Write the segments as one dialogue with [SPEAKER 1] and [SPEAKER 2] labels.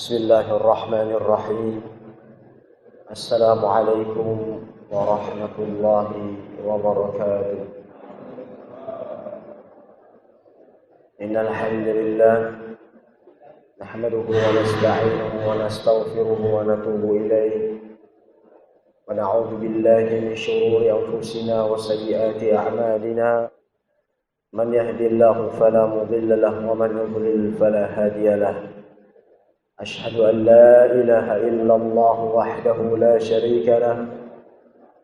[SPEAKER 1] بسم الله الرحمن الرحيم. السلام عليكم ورحمة الله وبركاته. إن الحمد لله نحمده ونستعينه ونستغفره ونتوب إليه ونعوذ بالله من شرور أنفسنا وسيئات أعمالنا من يهد الله فلا مضل له ومن يضلل فلا هادي له. أشهد أن لا إله إلا الله وحده لا شريك له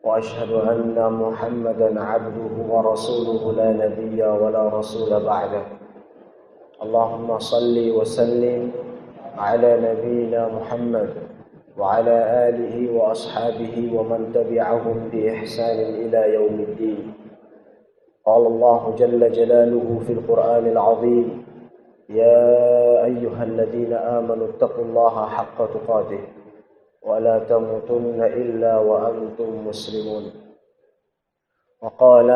[SPEAKER 1] وأشهد أن محمدا عبده ورسوله لا نبي ولا رسول بعده. اللهم صل وسلم على نبينا محمد وعلى آله وأصحابه ومن تبعهم بإحسان إلى يوم الدين. قال الله جل جلاله في القرآن العظيم: يا أيها الذين آمنوا اتقوا الله حق تقاته ولا تموتن إلا وأنتم مسلمون. وقال: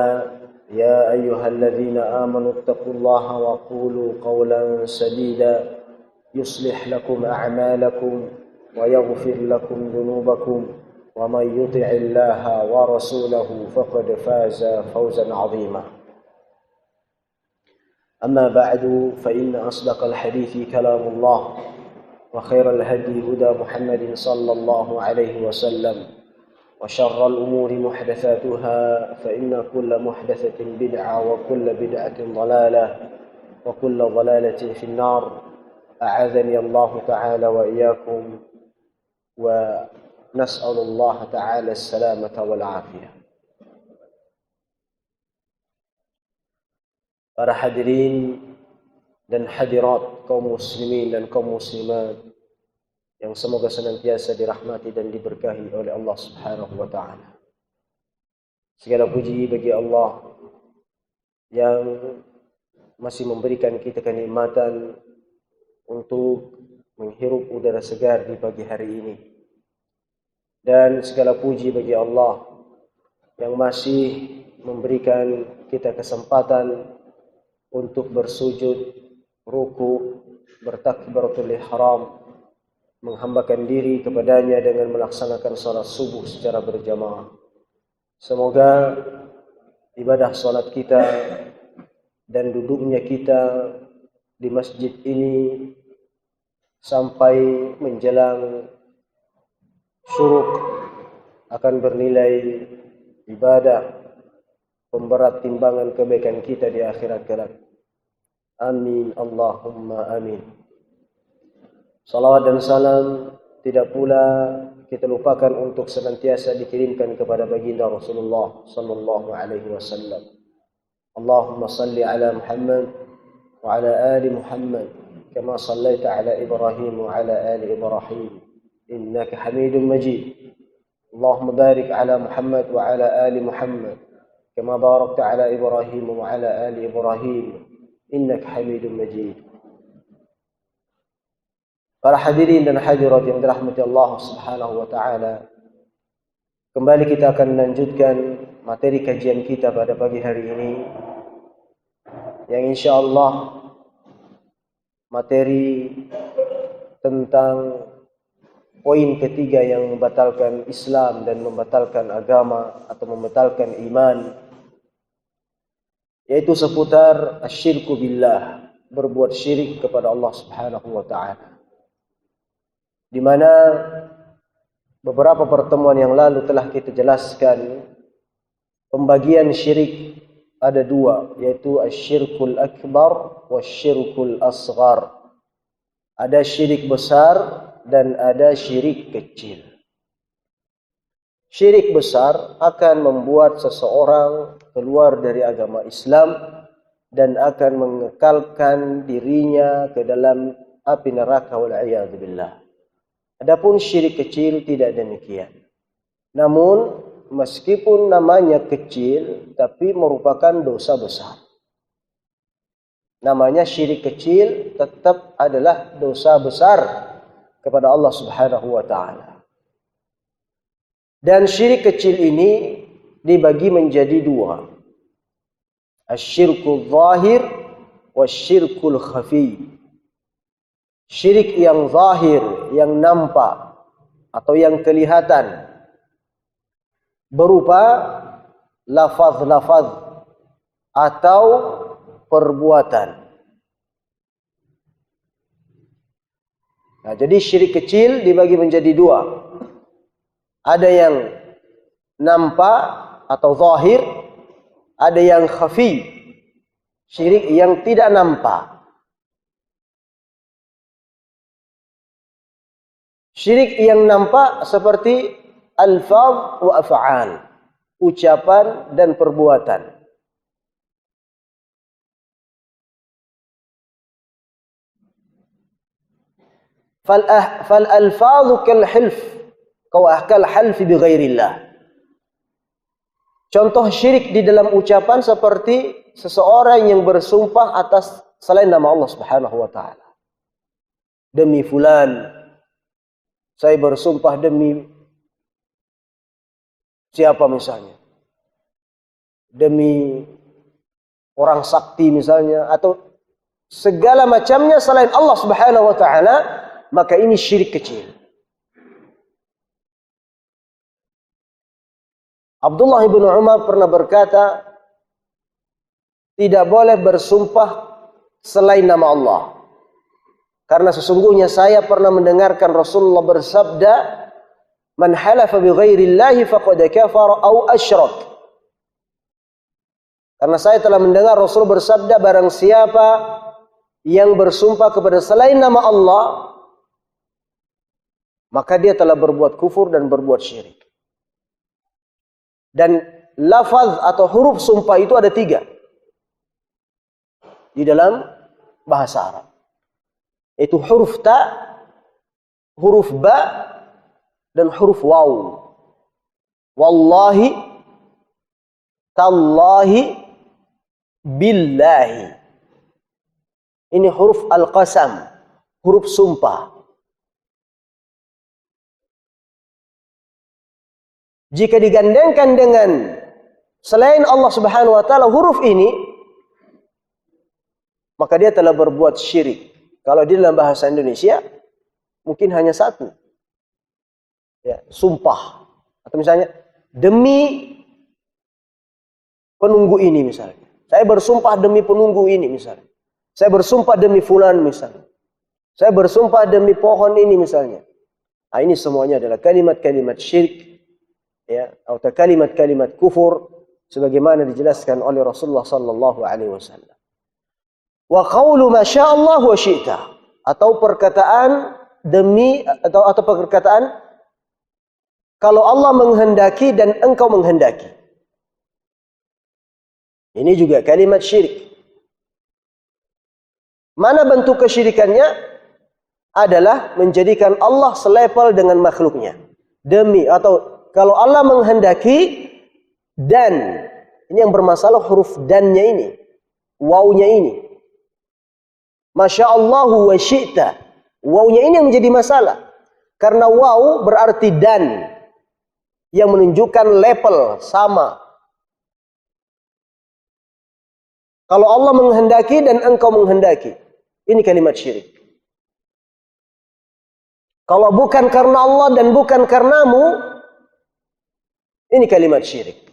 [SPEAKER 1] يا أيها الذين آمنوا اتقوا الله وقولوا قولا سديدا يصلح لكم أعمالكم ويغفر لكم ذنوبكم ومن يطع الله ورسوله فقد فاز فوزا عظيما. أما بعد فإن أصدق الحديث كلام الله وخير الهدي هدى محمد صلى الله عليه وسلم وشر الأمور محدثاتها فإن كل محدثة بدعة وكل بدعة ضلالة وكل ضلالة في النار. أعاذني الله تعالى وإياكم ونسأل الله تعالى السلامة والعافية. Para hadirin dan hadirat kaum muslimin dan kaum muslimat yang semoga senantiasa dirahmati dan diberkahi oleh Allah Subhanahu wa taala. Segala puji bagi Allah yang masih memberikan kita kenikmatan untuk menghirup udara segar di pagi hari ini. Dan segala puji bagi Allah yang masih memberikan kita kesempatan untuk bersujud, ruku, bertakbiratul ihram, menghambakan diri kepadanya dengan melaksanakan salat subuh secara berjamaah. Semoga ibadah salat kita dan duduknya kita di masjid ini sampai menjelang syuruk akan bernilai ibadah, pemberat timbangan kebaikan kita di akhirat kelak. Amin Allahumma amin. Salawat dan salam tidak pula kita lupakan untuk senantiasa dikirimkan kepada baginda Rasulullah sallallahu alaihi wasallam. Allahumma salli ala Muhammad wa ala ali Muhammad kama sallaita ala Ibrahim wa ala ali Ibrahim innaka Hamidum Majid. Allahumma barik ala Muhammad wa ala ali Muhammad kama barakta ala Ibrahim wa ala ali Ibrahim innaka Hamidum Majid. Para hadirin dan hadirat yang dirahmati Allah Subhanahu wa taala, kembali kita akan melanjutkan materi kajian kita pada pagi hari ini yang insyaallah materi tentang poin ketiga yang membatalkan Islam dan membatalkan agama atau membatalkan iman, yaitu seputar asyirku billah, berbuat syirik kepada Allah Subhanahu wa taala. Di mana beberapa pertemuan yang lalu telah kita jelaskan pembagian syirik ada dua, yaitu asyirkul akbar wasyirkul asghar. Ada syirik besar dan ada syirik kecil. Syirik besar akan membuat seseorang keluar dari agama Islam dan akan mengekalkan dirinya ke dalam api neraka wal-'iyadzu billah. Adapun syirik kecil tidak demikian. Namun meskipun namanya kecil tapi merupakan dosa besar. Namanya syirik kecil tetap adalah dosa besar kepada Allah Subhanahu wa taala. Dan syirik kecil ini dibagi menjadi dua. Asyirkul zahir wasyirkul khafi. Syirik yang zahir yang nampak atau yang kelihatan berupa lafaz-lafaz atau perbuatan. Nah, jadi syirik kecil dibagi menjadi dua. Ada yang nampak atau zahir, ada yang khafi, syirik yang tidak nampak. Syirik yang nampak seperti alfaz wa af'al, ucapan dan perbuatan. Fal alfazu kal hilf kal half bi ghairillah. Contoh syirik di dalam ucapan seperti seseorang yang bersumpah atas selain nama Allah Subhanahu wa taala. Demi fulan, saya bersumpah demi siapa misalnya. Demi orang sakti misalnya, atau segala macamnya selain Allah Subhanahu wa taala, maka ini syirik kecil. Abdullah bin Umar pernah berkata, tidak boleh bersumpah selain nama Allah. Karena sesungguhnya saya pernah mendengarkan Rasulullah bersabda, "Man halafa bi ghairillahi faqad kafara aw asyrak." Karena saya telah mendengar Rasul bersabda, barang siapa yang bersumpah kepada selain nama Allah, maka dia telah berbuat kufur dan berbuat syirik. Dan lafaz atau huruf sumpah itu ada 3 di dalam bahasa Arab. Itu huruf ta, huruf ba, dan huruf waw. Wallahi, tallahi, billahi. Ini huruf al-qasam, huruf sumpah. Jika digandengkan dengan selain Allah Subhanahu wa taala huruf ini, maka dia telah berbuat syirik. Kalau di dalam bahasa Indonesia mungkin hanya 1. Ya, sumpah. Atau misalnya demi penunggu ini misalnya. Saya bersumpah demi penunggu ini misalnya. Saya bersumpah demi fulan misalnya. Saya bersumpah demi pohon ini misalnya. Nah, ini semuanya adalah kalimat-kalimat syirik. Ya, atau kalimat-kalimat kufur sebagaimana dijelaskan oleh Rasulullah sallallahu alaihi wasallam. Wa qaulu ma sya'allah wa syi'ta, atau perkataan demi atau perkataan kalau Allah menghendaki dan engkau menghendaki. Ini juga kalimat syirik. Mana bentuk kesyirikannya? Adalah menjadikan Allah selevel dengan makhluknya. Demi atau kalau Allah menghendaki dan, ini yang bermasalah huruf dannya ini, wawnya ini. Masya Allahu wa syi'ta. Wawnya ini yang menjadi masalah. Karena waw berarti dan, yang menunjukkan level, sama. Kalau Allah menghendaki dan engkau menghendaki. Ini kalimat syirik. Kalau bukan karena Allah dan bukan karenamu, ini kalimat syirik.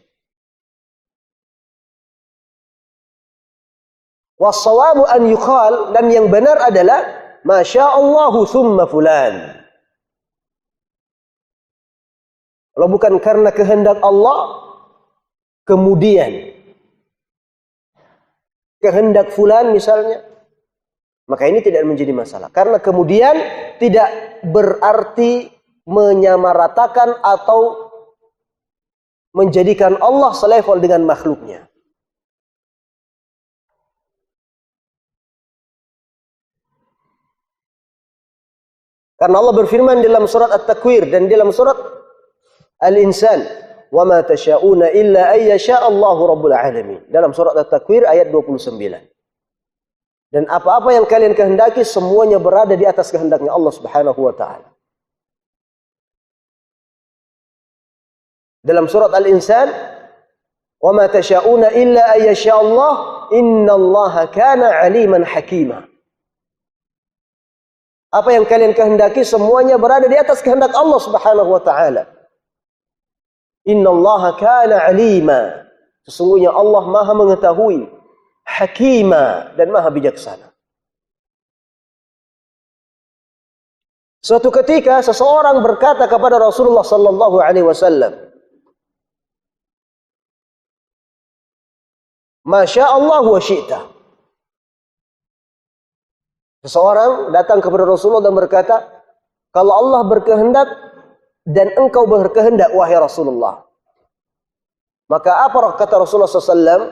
[SPEAKER 1] Wassawabu an yuqal, dan yang benar adalah Masya Allahu thumma fulan. Kalau bukan karena kehendak Allah, kemudian kehendak fulan misalnya, maka ini tidak menjadi masalah. Karena kemudian tidak berarti menyamaratakan atau menjadikan Allah selevel dengan makhluknya. Karena Allah berfirman dalam surat At-Takwir dan dalam surat Al-Insan, "Wa ma tasyauna illa ay yasha Allahu rabbul alamin." Dalam surat At-Takwir ayat 29. Dan apa-apa yang kalian kehendaki semuanya berada di atas kehendaknya Allah Subhanahu wa taala. Dalam surat Al-Insan, "Wa ma tasyauna illa ay yasha Allah, innallaha kana aliman hakima." Apa yang kalian kehendaki semuanya berada di atas kehendak Allah Subhanahu wa taala. Innallaha kana alima. Sesungguhnya Allah Maha mengetahui, hakima, dan Maha bijaksana. Suatu ketika seseorang berkata kepada Rasulullah sallallahu alaihi wasallam, "Masya Allah wa syi'ta." Seseorang datang kepada Rasulullah dan berkata, "Kalau Allah berkehendak dan engkau berkehendak, wahai Rasulullah." Maka apa kata Rasulullah SAW?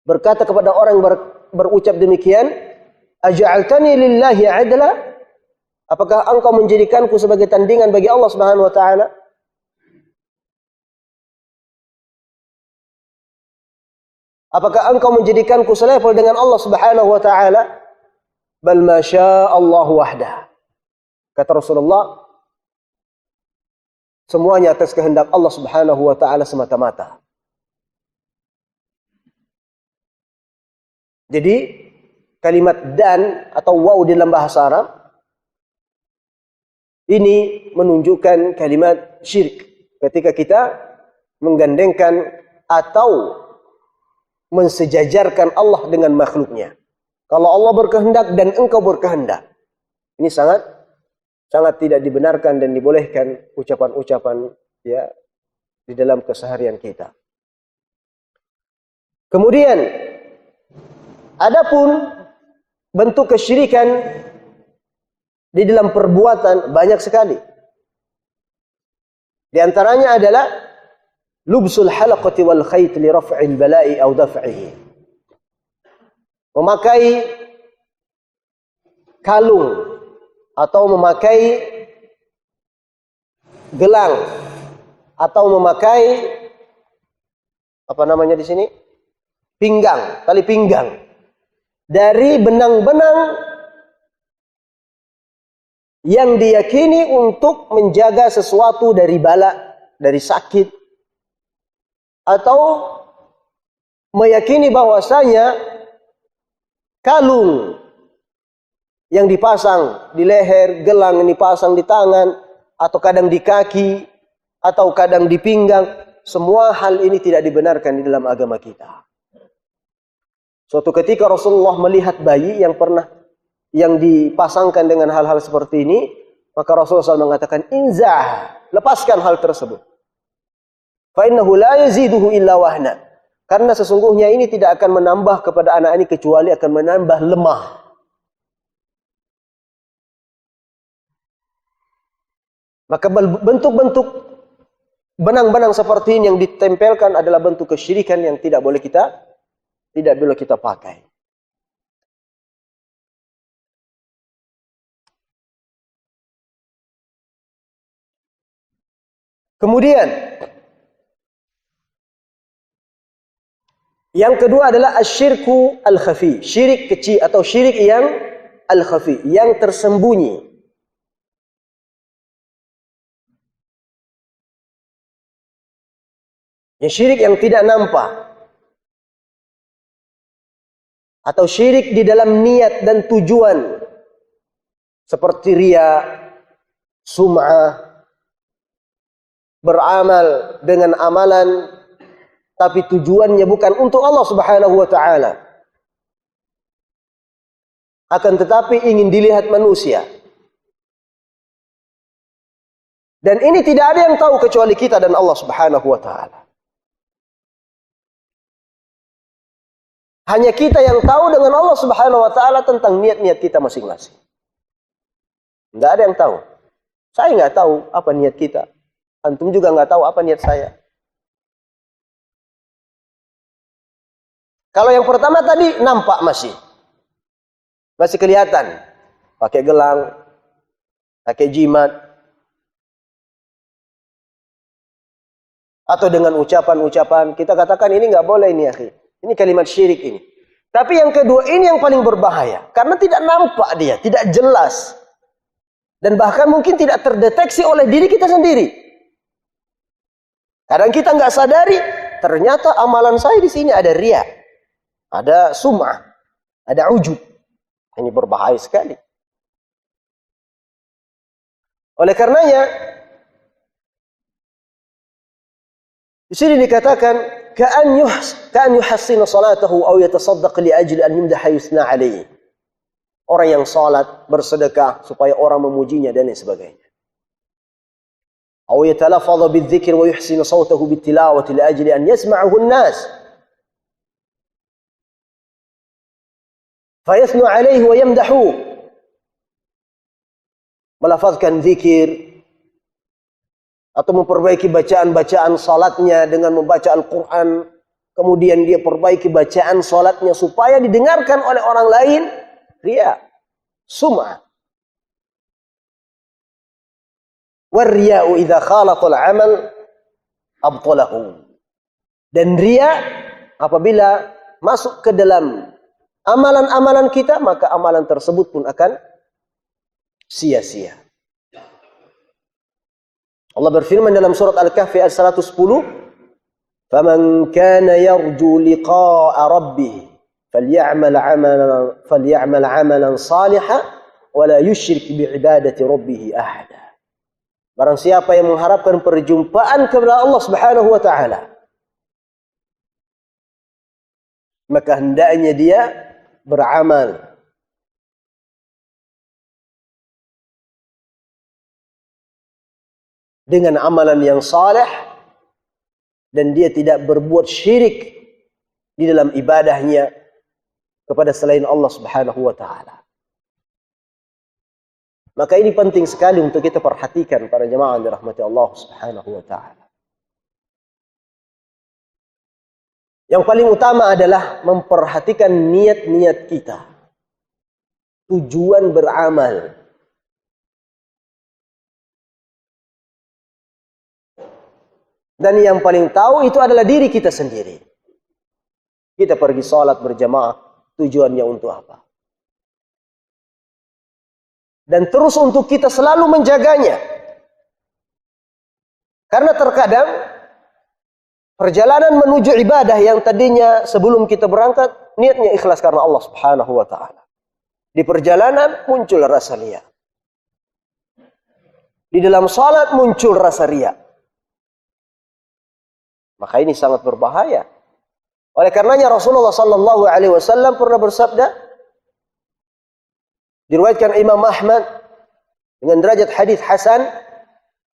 [SPEAKER 1] Berkata kepada orang yang berucap demikian, "Aja'altani lillahi adla?" Apakah engkau menjadikanku sebagai tandingan bagi Allah Subhanahu wa taala? Apakah engkau menjadikanku selevel dengan Allah Subhanahu wa taala? Bal ma syaa Allah wahdah. Kata Rasulullah, semuanya atas kehendak Allah Subhanahu wa taala semata-mata. Jadi kalimat dan atau waw di dalam bahasa Arab ini menunjukkan kalimat syirik ketika kita menggandengkan atau mensejajarkan Allah dengan makhluknya. Kalau Allah berkehendak dan engkau berkehendak, ini sangat tidak dibenarkan dan dibolehkan ucapan-ucapan ya di dalam keseharian kita. Kemudian adapun bentuk kesyirikan di dalam perbuatan banyak sekali. Di antaranya adalah lubsul halaqati wal khayt li raf'il bala'i aw daf'ihi. Memakai kalung atau memakai gelang atau memakai apa namanya di sini? Pinggang, tali pinggang dari benang-benang yang diyakini untuk menjaga sesuatu dari bala, dari sakit, atau meyakini bahwasanya kalung yang dipasang di leher, gelang yang dipasang di tangan, atau kadang di kaki, atau kadang di pinggang, semua hal ini tidak dibenarkan di dalam agama kita. Suatu ketika Rasulullah melihat bayi yang dipasangkan dengan hal-hal seperti ini, maka Rasulullah SAW mengatakan, "Inzah, lepaskan hal tersebut. Fa innahu la yaziduhu illa wahna." Karena sesungguhnya ini tidak akan menambah kepada anak ini kecuali akan menambah lemah. Maka bentuk-bentuk benang-benang seperti ini yang ditempelkan adalah bentuk kesyirikan yang tidak boleh kita pakai. Kemudian yang kedua adalah asyirku al-khafi, syirik kecil atau syirik yang al-khafi, yang tersembunyi. Yang syirik yang tidak nampak. Atau syirik di dalam niat dan tujuan. Seperti riya, sum'ah, beramal dengan amalan tapi tujuannya bukan untuk Allah Subhanahu wa taala. Akan tetapi ingin dilihat manusia. Dan ini tidak ada yang tahu kecuali kita dan Allah Subhanahu wa taala. Hanya kita yang tahu dengan Allah Subhanahu wa taala tentang niat-niat kita masing-masing. Enggak ada yang tahu. Saya enggak tahu apa niat kita. Antum juga enggak tahu apa niat saya. Kalau yang pertama tadi nampak masih kelihatan. Pakai gelang, pakai jimat. Atau dengan ucapan-ucapan. Kita katakan ini nggak boleh ini akhi. Ini kalimat syirik ini. Tapi yang kedua ini yang paling berbahaya. Karena tidak nampak dia, tidak jelas. Dan bahkan mungkin tidak terdeteksi oleh diri kita sendiri. Kadang kita nggak sadari, ternyata amalan saya di sini ada riya. Ada sum'ah, ada ujub. Ini berbahaya sekali. Oleh karenanya di sini dikatakan ka'an yuhassina salatahu aw yatasaddaq li ajli an yumdaha yusna alaihi. Orang yang salat, bersedekah supaya orang memujinya dan lain sebagainya. Aw yatalafadha bidzikr wa yuhsinu sawtahu bitilawati li ajli an yasma'ahu an-nas. Fayasnu alaihi wa yamdahu. Melafazkan zikir atau memperbaiki bacaan-bacaan salatnya dengan membaca Al-Quran, kemudian dia perbaiki bacaan salatnya supaya didengarkan oleh orang lain, riya, sum'ah. War-riya'u idza khalatal 'amal abtalahu. Dan riya apabila masuk ke dalam amalan-amalan kita, maka amalan tersebut pun akan sia-sia. Allah berfirman dalam surat Al-Kahfi ayat 110, "Faman kana yarju liqa'a rabbih falya'mal 'amalan salihan wa la yusyrik bi'ibadati rabbih ahada." Barang siapa yang mengharapkan perjumpaan kepada Allah Subhanahu wa taala, maka hendaknya dia beramal dengan amalan yang saleh dan dia tidak berbuat syirik di dalam ibadahnya kepada selain Allah Subhanahu wa taala. Maka ini penting sekali untuk kita perhatikan para jemaah yang dirahmati Allah Subhanahu wa taala. Yang paling utama adalah memperhatikan niat-niat kita. Tujuan beramal. Dan yang paling tahu itu adalah diri kita sendiri. Kita pergi salat berjamaah, tujuannya untuk apa? Dan terus untuk kita selalu menjaganya. Karena terkadang perjalanan menuju ibadah yang tadinya sebelum kita berangkat, niatnya ikhlas karena Allah Subhanahu wa taala. Di perjalanan muncul rasa riya. Di dalam salat muncul rasa riya. Maka ini sangat berbahaya. Oleh karenanya Rasulullah sallallahu alaihi wasallam pernah bersabda, diriwayatkan Imam Ahmad dengan derajat hadis hasan,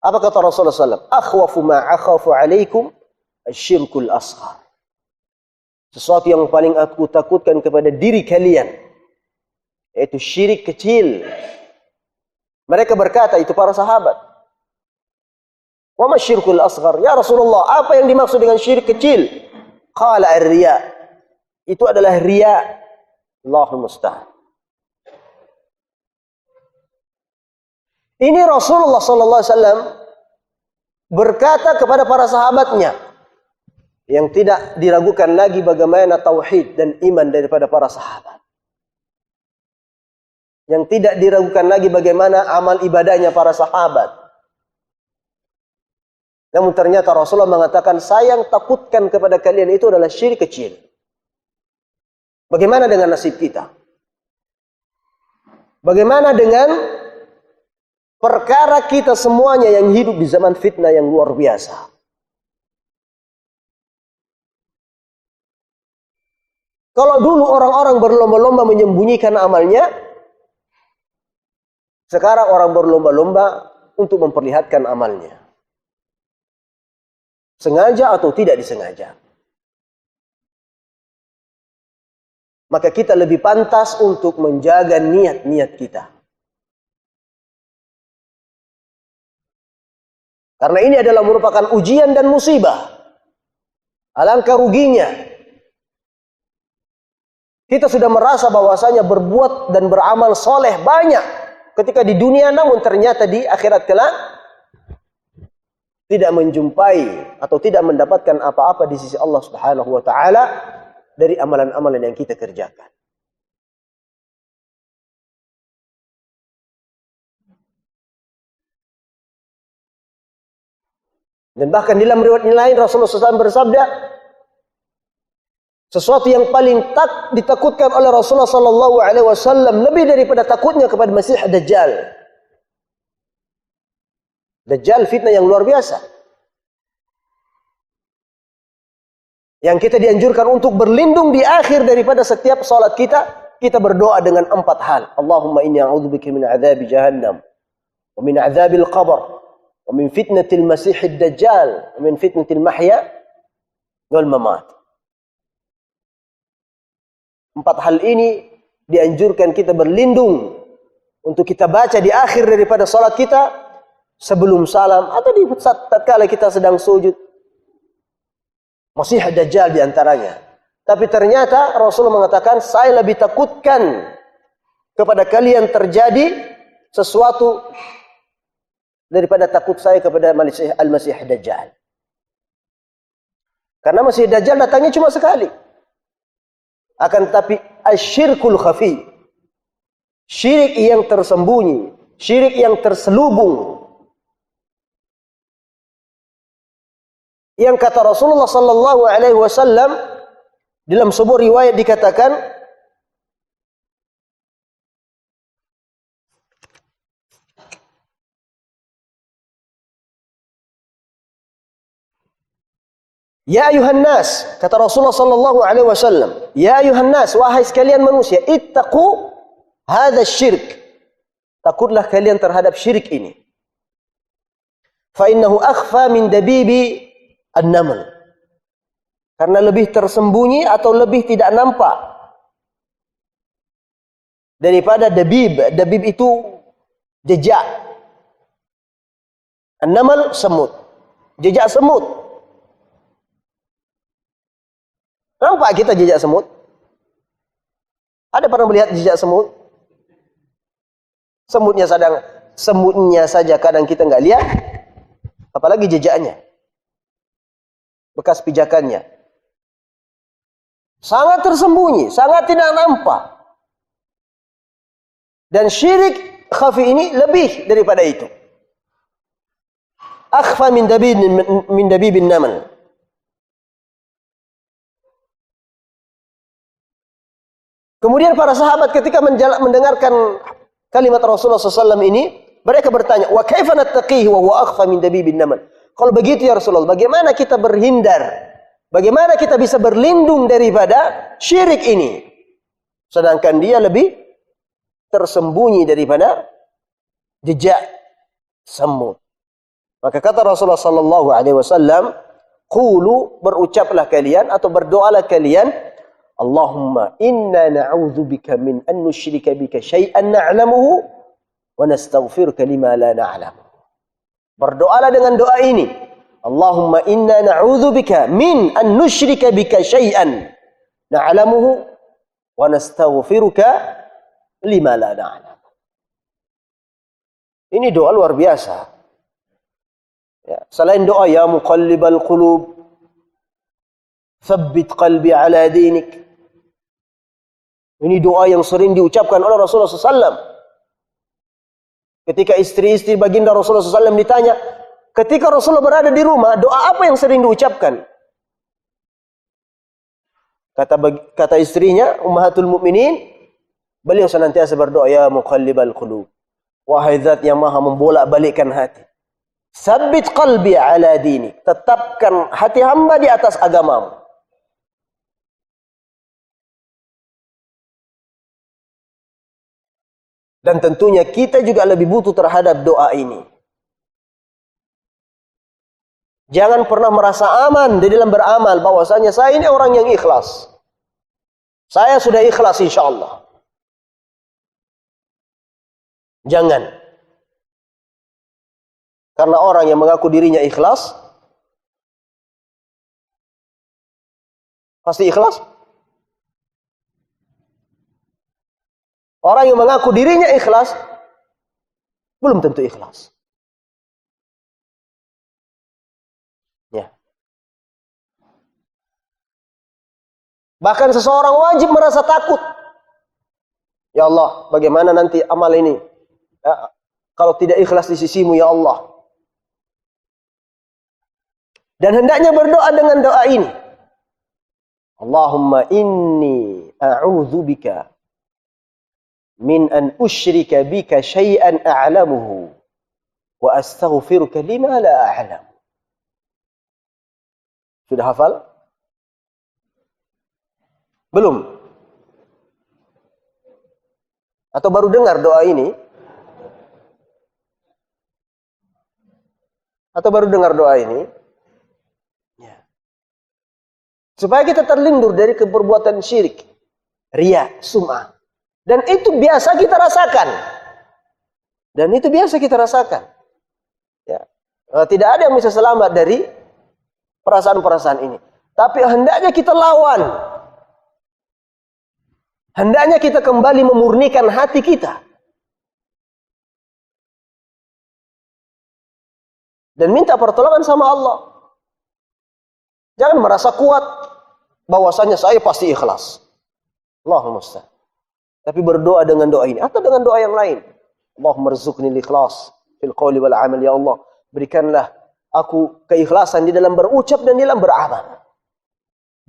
[SPEAKER 1] apa kata Rasulullah sallallahu alaihi wasallam? Akhwafu ma akhafu alaikum asyirkul asghar. Sesuatu yang paling aku takutkan kepada diri kalian, yaitu syirik kecil. Mereka berkata, itu para sahabat, wa ma syirkul asghar? Ya Rasulullah, apa yang dimaksud dengan syirik kecil? Qala ar-riya. Itu adalah riya. Allahul musta'an. Ini Rasulullah sallallahu alaihi wasallam berkata kepada para sahabatnya yang tidak diragukan lagi bagaimana tauhid dan iman daripada para sahabat. Yang tidak diragukan lagi bagaimana amal ibadahnya para sahabat. Namun ternyata Rasulullah mengatakan, saya yang takutkan kepada kalian itu adalah syirik kecil. Bagaimana dengan nasib kita? Bagaimana dengan perkara kita semuanya yang hidup di zaman fitnah yang luar biasa? Kalau dulu orang-orang berlomba-lomba menyembunyikan amalnya, sekarang orang berlomba-lomba untuk memperlihatkan amalnya. Sengaja atau tidak disengaja. Maka kita lebih pantas untuk menjaga niat-niat kita. Karena ini adalah merupakan ujian dan musibah. Alangkah ruginya. Kita sudah merasa bahwasanya berbuat dan beramal soleh banyak ketika di dunia, namun ternyata di akhirat kelak tidak menjumpai atau tidak mendapatkan apa-apa di sisi Allah Subhanahu wa taala dari amalan-amalan yang kita kerjakan. Dan bahkan dalam riwayat lain Rasulullah SAW bersabda, sesuatu yang paling ditakutkan oleh Rasulullah SAW, 'Alaihi Wasallam, lebih daripada takutnya kepada Masih Dajjal, Dajjal fitnah yang luar biasa. Yang kita dianjurkan untuk berlindung di akhir daripada setiap salat kita berdoa dengan 4 hal. Allahumma inni a'udzubika min adzabi jahannam, wa min adzabil qabr, wa min fitnatil masiihid dajjal, wa min fitnatil mahya wal mamat. 4 hal ini dianjurkan kita berlindung untuk kita baca di akhir daripada salat kita, sebelum salam atau di saat tatkala kita sedang sujud. Masih Dajjal di antaranya. Tapi ternyata Rasulullah mengatakan, saya lebih takutkan kepada kalian terjadi sesuatu daripada takut saya kepada Al-Masih Dajjal. Karena Masih Dajjal datangnya cuma sekali. Akan tetapi asyirkul khafi, syirik yang tersembunyi, syirik yang terselubung, yang kata Rasulullah sallallahu alaihi wasallam dalam sebuah riwayat dikatakan, ya ayuhan nas, kata Rasulullah sallallahu alaihi wasallam, ya ayuhan nas, wahai sekalian manusia, ittaqu hadza syirk, takutlah kalian terhadap syirik ini. Fa innahu akhfa min dabibi an-naml, karena lebih tersembunyi atau lebih tidak nampak daripada dabib. Dabib itu jejak, an-naml semut, jejak semut. Nampak kita jejak semut? Ada pernah melihat jejak semut? Semutnya saja kadang kita nggak lihat, apalagi jejaknya, bekas pijakannya. Sangat tersembunyi, sangat tidak nampak. Dan syirik khafi ini lebih daripada itu. Akhfa min dabibin naml. Kemudian para sahabat ketika mendengarkan kalimat Rasulullah SAW ini, mereka bertanya, wa kaifa nattaqihi wa huwa akhfa min dabibin naml? Kalau begitu ya Rasulullah, bagaimana kita berhindar? Bagaimana kita bisa berlindung daripada syirik ini? Sedangkan dia lebih tersembunyi daripada jejak semut. Maka kata Rasulullah sallallahu alaihi wasallam, qulu, berucaplah kalian atau berdoalah kalian, Allahumma inna na'udzubika min an nusyrika bika syai'an na'lamuhu wa nastaghfiruka lima la na'lamu. Berdoalah dengan doa ini. Allahumma inna na'udzubika min an nusyrika bika syai'an na'lamuhu wa nastaghfiruka lima la na'lam. Ini doa luar biasa. Ya, selain doa ya muqallibal qulub, tsabbit qalbi ala dinik. Ini doa yang sering diucapkan oleh Rasulullah SAW. Ketika istri-istri baginda Rasulullah SAW ditanya, ketika Rasulullah berada di rumah, doa apa yang sering diucapkan? Kata istrinya, Ummahatul Mukminin, beliau senantiasa berdoa, ya muqallibal qulub, wahai zat yang maha membolak-balikkan hati, tsabbit qalbi ala dini, tetapkan hati hamba di atas agamamu. Dan tentunya kita juga lebih butuh terhadap doa ini. Jangan pernah merasa aman di dalam beramal bahwasanya saya ini orang yang ikhlas. Saya sudah ikhlas insyaallah. Jangan. Karena orang yang mengaku dirinya ikhlas pasti ikhlas. Orang yang mengaku dirinya ikhlas belum tentu ikhlas. Ya. Bahkan seseorang wajib merasa takut. Ya Allah, bagaimana nanti amal ini? Ya, kalau tidak ikhlas di sisimu ya Allah. Dan hendaknya berdoa dengan doa ini. Allahumma inni a'udzubika min an usyrika bika syai'an a'lamuhu wa astaghfiruka lima la a'lam. Sudah hafal? Belum? Atau baru dengar doa ini? Atau baru dengar doa ini? Ya. Supaya kita terlindung dari perbuatan syirik, riya, sum'ah. Dan itu biasa kita rasakan. Dan itu biasa kita rasakan. Ya. Tidak ada yang bisa selamat dari perasaan-perasaan ini. Tapi hendaknya kita lawan. Hendaknya kita kembali memurnikan hati kita. Dan minta pertolongan sama Allah. Jangan merasa kuat bahwasanya saya pasti ikhlas. Allahumma musta'an. Tapi berdoa dengan doa ini atau dengan doa yang lain. Allahumma rzuqni al-ikhlas fil qawli wal amal, ya Allah, berikanlah aku keikhlasan di dalam berucap dan di dalam beramal.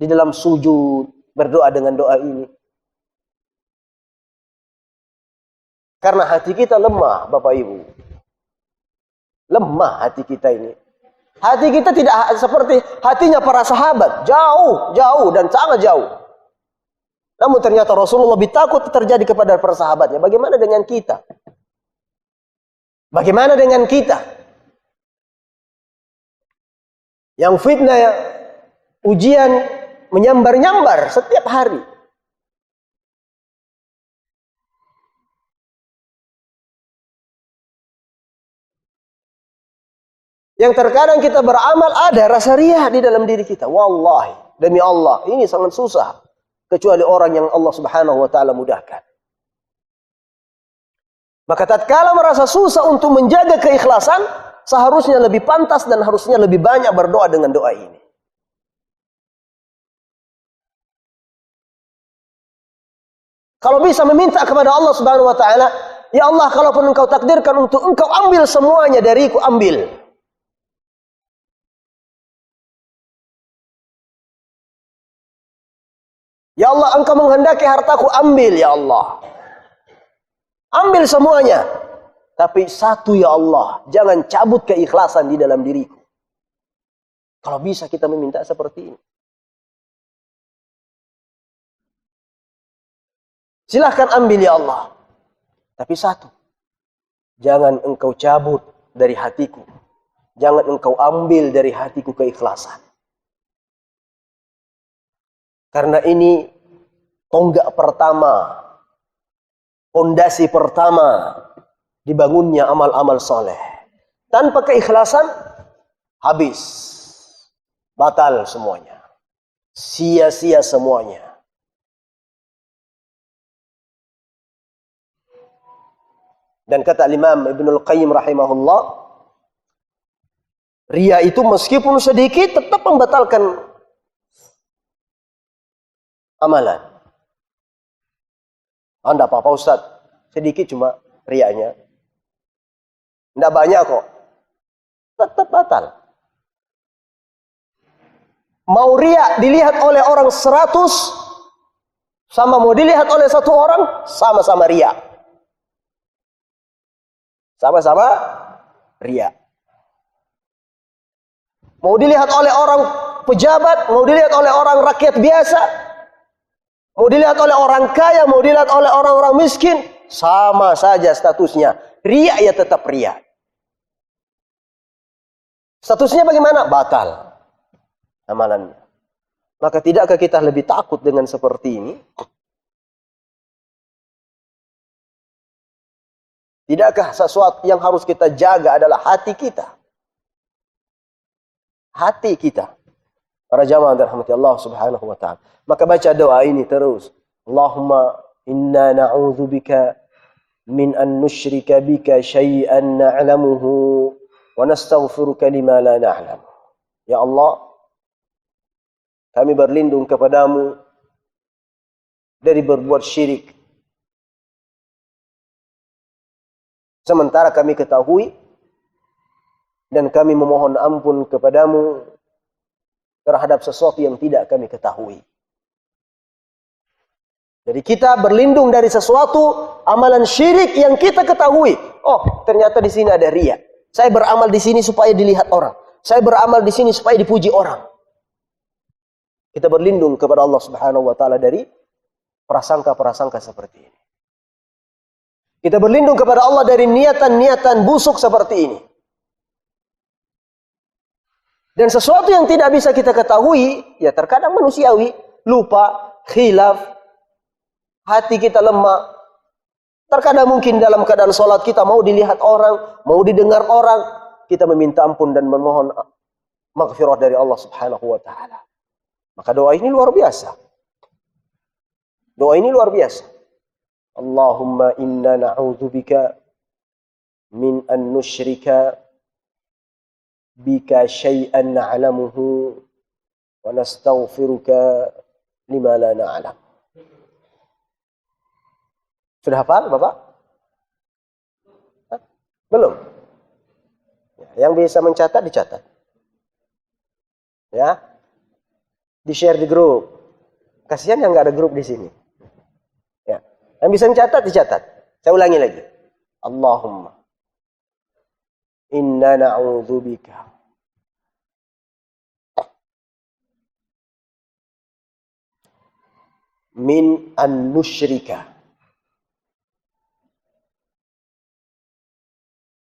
[SPEAKER 1] Di dalam sujud berdoa dengan doa ini. Karena hati kita lemah, Bapak Ibu. Lemah hati kita ini. Hati kita tidak seperti hatinya para sahabat. Jauh, jauh dan sangat jauh. Namun ternyata Rasulullah lebih takut terjadi kepada para sahabatnya. Bagaimana dengan kita? Bagaimana dengan kita? Yang fitnah, ujian menyambar-nyambar setiap hari. Yang terkadang kita beramal ada rasa riya di dalam diri kita. Wallahi, demi Allah, ini sangat susah. Kecuali orang yang Allah Subhanahu wa ta'ala mudahkan. Maka tatkala merasa susah untuk menjaga keikhlasan, seharusnya lebih pantas dan harusnya lebih banyak berdoa dengan doa ini. Kalau bisa meminta kepada Allah Subhanahu wa ta'ala, ya Allah, kalaupun engkau takdirkan untuk engkau ambil semuanya dariku, ambil. Ya Allah, engkau menghendaki hartaku, ambil ya Allah. Ambil semuanya. Tapi satu ya Allah, jangan cabut keikhlasan di dalam diriku. Kalau bisa kita meminta seperti ini. Silahkan ambil ya Allah. Tapi satu, jangan engkau cabut dari hatiku. Jangan engkau ambil dari hatiku keikhlasan. Karena ini tonggak pertama, fondasi pertama dibangunnya amal-amal soleh. Tanpa keikhlasan, habis. Batal semuanya. Sia-sia semuanya. Dan kata Imam Ibnul Qayyim rahimahullah, riya itu meskipun sedikit tetap membatalkan amalan. Anda apa-apa Ustaz, sedikit cuma riyanya. Tidak banyak kok. Tetap batal. Mau riya dilihat oleh orang 100, sama mau dilihat oleh satu orang, sama-sama riya. Sama-sama riya. Mau dilihat oleh orang pejabat, mau dilihat oleh orang rakyat biasa, mau dilihat oleh orang kaya, mau dilihat oleh orang-orang miskin, sama saja statusnya. Riya ya tetap riya. Statusnya bagaimana? Batal amalannya. Maka tidakkah kita lebih takut dengan seperti ini? Tidakkah sesuatu yang harus kita jaga adalah hati kita? Hati kita. Para jamaah dirahmati Allah Subhanahu wa ta'ala. Maka baca doa ini terus. Allahumma inna na'udzubika min an nusyrika bika syai'an na'lamuhu wa nastaghfiruka lima la na'lam. Ya Allah, kami berlindung kepadamu dari berbuat syirik. Sementara kami ketahui dan kami memohon ampun kepadamu terhadap sesuatu yang tidak kami ketahui. Jadi kita berlindung dari sesuatu amalan syirik yang kita ketahui. Oh, ternyata di sini ada riya. Saya beramal di sini supaya dilihat orang. Saya beramal di sini supaya dipuji orang. Kita berlindung kepada Allah Subhanahu wa taala dari prasangka-prasangka seperti ini. Kita berlindung kepada Allah dari niatan-niatan busuk seperti ini. Dan sesuatu yang tidak bisa kita ketahui, ya terkadang manusiawi, lupa, khilaf, hati kita lemah. Terkadang mungkin dalam keadaan sholat kita mau dilihat orang, mau didengar orang, kita meminta ampun dan memohon maghfirah dari Allah Subhanahu wa taala. Maka doa ini luar biasa. Doa ini luar biasa. Allahumma inna na'udzubika min an nusyrika bika syai'an na'lamuhu wa nastaghfiruka lima la na'lam. Sudah hafal, Bapak? Hah? Belum? Yang bisa mencatat, dicatat. Ya. Di-share di grup. Kasihan yang nggak ada grup di sini. Ya. Yang bisa mencatat, dicatat. Saya ulangi lagi. Allahumma inna na'udzubika min an nusyrika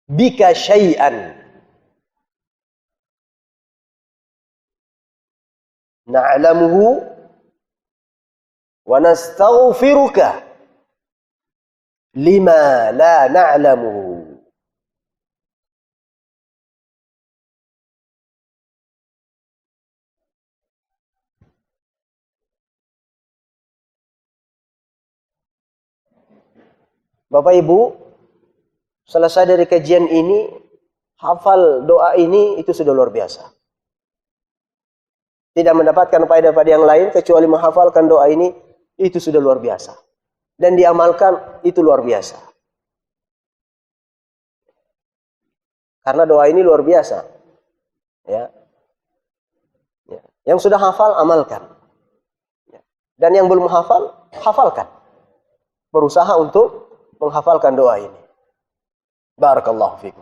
[SPEAKER 1] bika syai'an na'lamuhu wa nastaghfiruka lima la na'lamuhu. Bapak Ibu, selesai dari kajian ini, hafal doa ini itu sudah luar biasa. Tidak mendapatkan faedah-faedah yang lain kecuali menghafalkan doa ini, itu sudah luar biasa. Dan diamalkan itu luar biasa. Karena doa ini luar biasa. Ya. Ya. Yang sudah hafal, amalkan. Ya. Dan yang belum hafal, hafalkan. Berusaha untuk menghafalkan doa ini. Barakallahu fikum.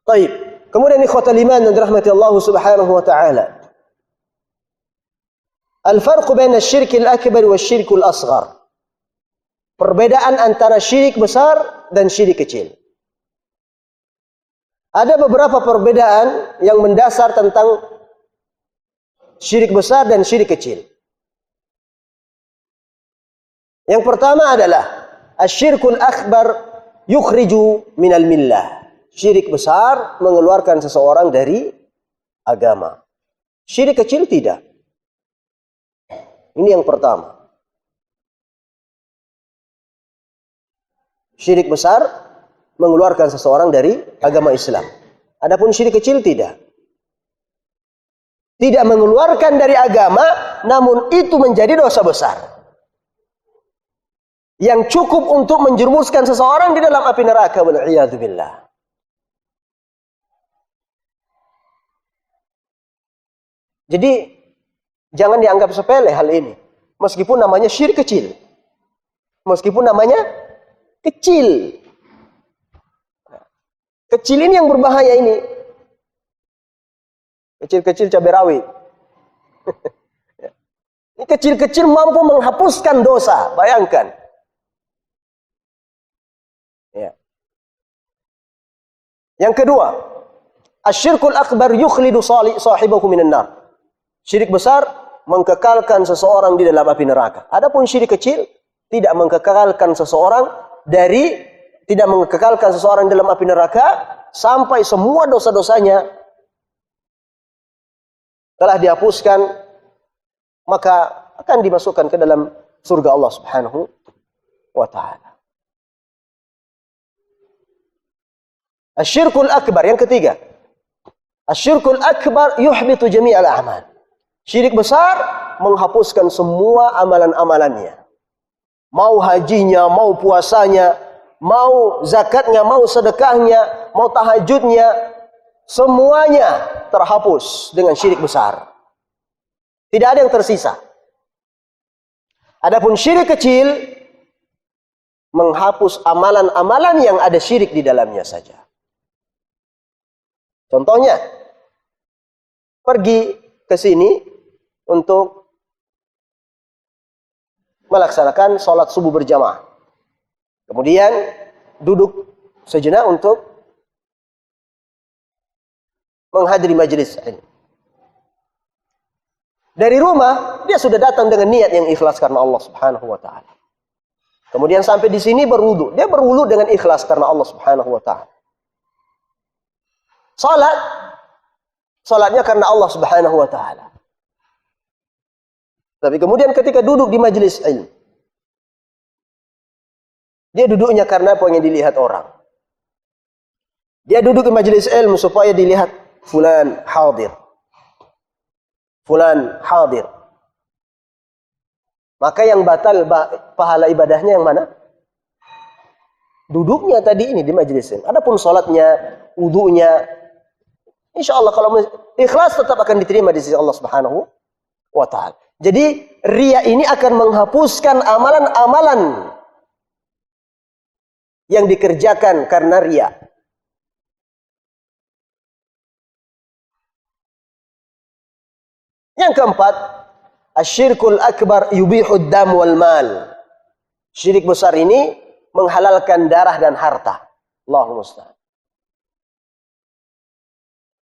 [SPEAKER 1] Baik. Kemudian ikhwatal iman dan rahmati Allah Subhanahu wa taala. Al-farq baina asy-syirk al-akbar wa asy-syirk al-asghar. Perbedaan antara syirik besar dan syirik kecil. Ada beberapa perbedaan yang mendasar tentang syirik besar dan syirik kecil. Yang pertama adalah asy-syirkul akbar yukhriju minal millah. Syirik besar mengeluarkan seseorang dari agama. Syirik kecil tidak. Ini yang pertama. Syirik besar mengeluarkan seseorang dari agama Islam. Adapun syirik kecil tidak. Tidak mengeluarkan dari agama, namun itu menjadi dosa besar. Yang cukup untuk menjerumuskan seseorang di dalam api neraka, wal'iyadzu billah. Jadi jangan dianggap sepele hal ini. Meskipun namanya syirik kecil. Meskipun namanya kecil. Kecil ini yang berbahaya ini. Kecil-kecil cabai rawit. Ini kecil-kecil mampu menghapuskan dosa. Bayangkan. Ya. Yang kedua, asyirkul akbar yukhlidu sahibahu minan nar. Syirik besar mengkekalkan seseorang di dalam api neraka. Adapun syirik kecil tidak mengkekalkan seseorang dalam api neraka sampai semua dosa-dosanya telah dihapuskan, maka akan dimasukkan ke dalam surga Allah Subhanahu wa taala. Asyirkul akbar yang ketiga. Asyirkul akbar yuhbitu jami'al a'mal. Syirik besar menghapuskan semua amalan-amalannya. Mau hajinya, mau puasanya, mau zakatnya, mau sedekahnya, mau tahajudnya, semuanya terhapus dengan syirik besar. Tidak ada yang tersisa. Adapun syirik kecil menghapus amalan-amalan yang ada syirik di dalamnya saja. Contohnya, pergi ke sini untuk melaksanakan sholat subuh berjamaah. Kemudian duduk sejenak untuk menghadiri majelis ilmu. Dari rumah, dia sudah datang dengan niat yang ikhlas karena Allah Subhanahu wa ta'ala. Kemudian sampai di sini berwudu. Dia berwudu dengan ikhlas karena Allah Subhanahu wa ta'ala. Salatnya karena Allah Subhanahu wa ta'ala. Tapi kemudian ketika duduk di majelis ilmu, dia duduknya karena pengen dilihat orang. Dia duduk di majelis ilmu supaya dilihat fulan hadir. Fulan hadir. Maka yang batal pahala ibadahnya yang mana? Duduknya tadi ini di majelis ilmu. Adapun salatnya, wudunya, insyaallah kalau ikhlas tetap akan diterima di sisi Allah Subhanahu wa ta'ala. Jadi riya ini akan menghapuskan amalan-amalan yang dikerjakan karena riya. Yang keempat, asyirkul akbar yubihud dam wal mal. Syirik besar ini menghalalkan darah dan harta. Allahumma musta'an.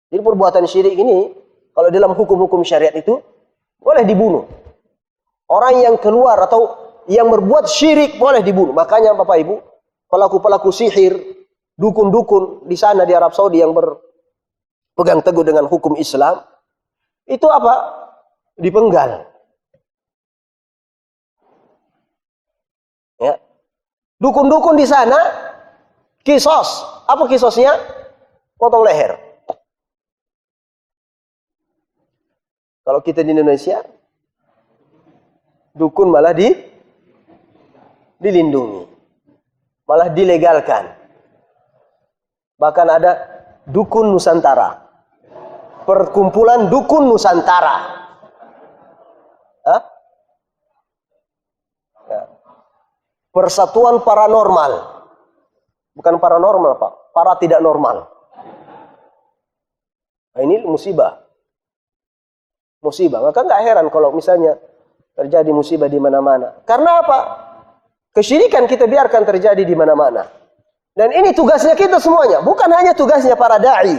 [SPEAKER 1] Jadi perbuatan syirik ini, kalau dalam hukum-hukum syariat itu, boleh dibunuh. Orang yang keluar atau yang berbuat syirik boleh dibunuh. Makanya Bapak Ibu, pelaku-pelaku sihir, dukun-dukun di sana di Arab Saudi yang berpegang teguh dengan hukum Islam, itu apa? Dipenggal. Ya. Dukun-dukun di sana, kisos. Apa kisosnya? Potong leher. Kalau kita di Indonesia, dukun malah dilindungi. Malah dilegalkan. Bahkan ada dukun Nusantara. Perkumpulan dukun Nusantara. Hah? Ya. Persatuan paranormal. Bukan paranormal, Pak. Para tidak normal. Nah, ini musibah. Musibah. Maka nggak heran kalau misalnya terjadi musibah di mana-mana. Karena apa? Kesyirikan kita biarkan terjadi di mana-mana. Dan ini tugasnya kita semuanya. Bukan hanya tugasnya para da'i.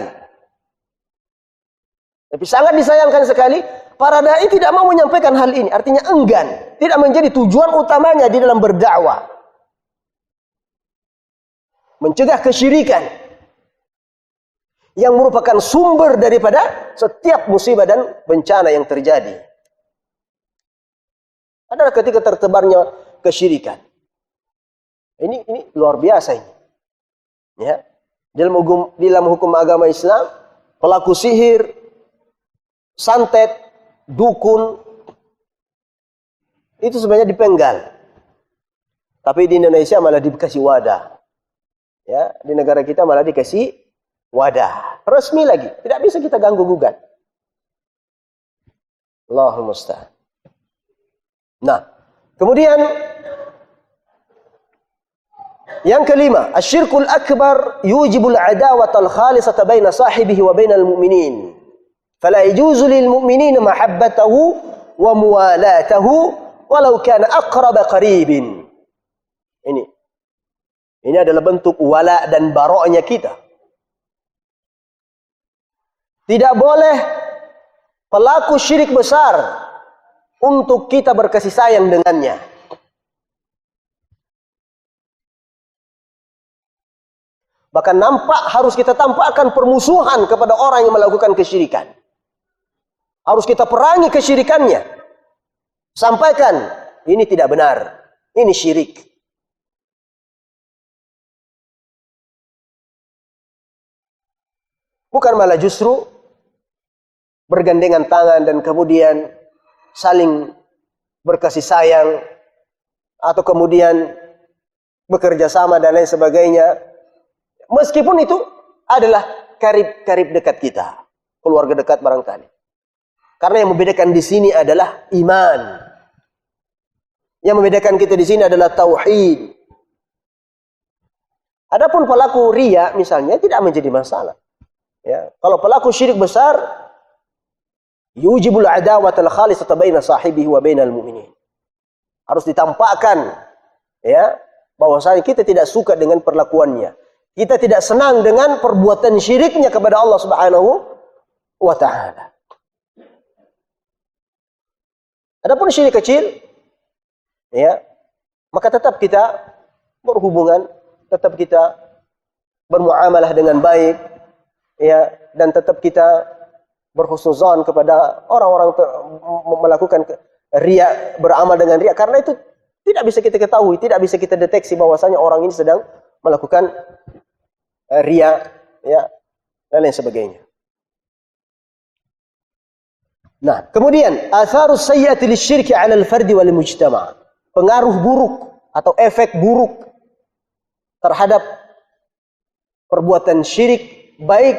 [SPEAKER 1] Tapi sangat disayangkan sekali, para da'i tidak mau menyampaikan hal ini. Artinya enggan. Tidak menjadi tujuan utamanya di dalam berdakwah. Mencegah kesyirikan. Yang merupakan sumber daripada setiap musibah dan bencana yang terjadi. Adalah ketika tertebarnya kesyirikan. Ini luar biasa ini. Ya. Dalam hukum agama Islam, pelaku sihir, santet, dukun, itu sebenarnya dipenggal. Tapi di Indonesia malah dikasih wadah. Ya, di negara kita malah dikasih wadah. Resmi lagi. Tidak bisa kita ganggu gugat. Allahumma musta'an. Nah, kemudian yang kelima, asyirkul akbar yujibul adawatal khalisata baina sahibihi wa bainal mu'minin. Fala yajuzu lil mu'minina mahabbatahu wa muwalatahu walau kana aqrab qaribin. Ini adalah bentuk wala dan baroknya kita. Tidak boleh pelaku syirik besar untuk kita berkasih sayang dengannya. Bahkan harus kita tampakkan permusuhan kepada orang yang melakukan kesyirikan. Harus kita perangi kesyirikannya. Sampaikan, ini tidak benar. Ini syirik. Bukan malah justru bergandengan tangan dan kemudian saling berkasih sayang atau kemudian bekerja sama dan lain sebagainya. Meskipun itu adalah karib dekat kita, keluarga dekat barangkali. Karena yang membedakan di sini adalah iman. Yang membedakan kita di sini adalah tauhid. Adapun pelaku riya misalnya tidak menjadi masalah. Ya, kalau pelaku syirik besar, yujibul adawatal khalisata baina sahibihi wa bainal mu'minin. Harus ditampakkan ya bahwasanya kita tidak suka dengan perlakuannya. Kita tidak senang dengan perbuatan syiriknya kepada Allah Subhanahu wa taala. Adapun syirik kecil, ya, maka tetap kita berhubungan, tetap kita bermuamalah dengan baik, ya, dan tetap kita berhusnuzan kepada orang-orang melakukan riya, beramal dengan riya, karena itu tidak bisa kita ketahui, tidak bisa kita deteksi bahwasanya orang ini sedang melakukan riya, ya, dan lain sebagainya. Nah, kemudian atharus sayyi'ati lisyirki 'ala al-fardi wal mujtama'. Pengaruh buruk atau efek buruk terhadap perbuatan syirik baik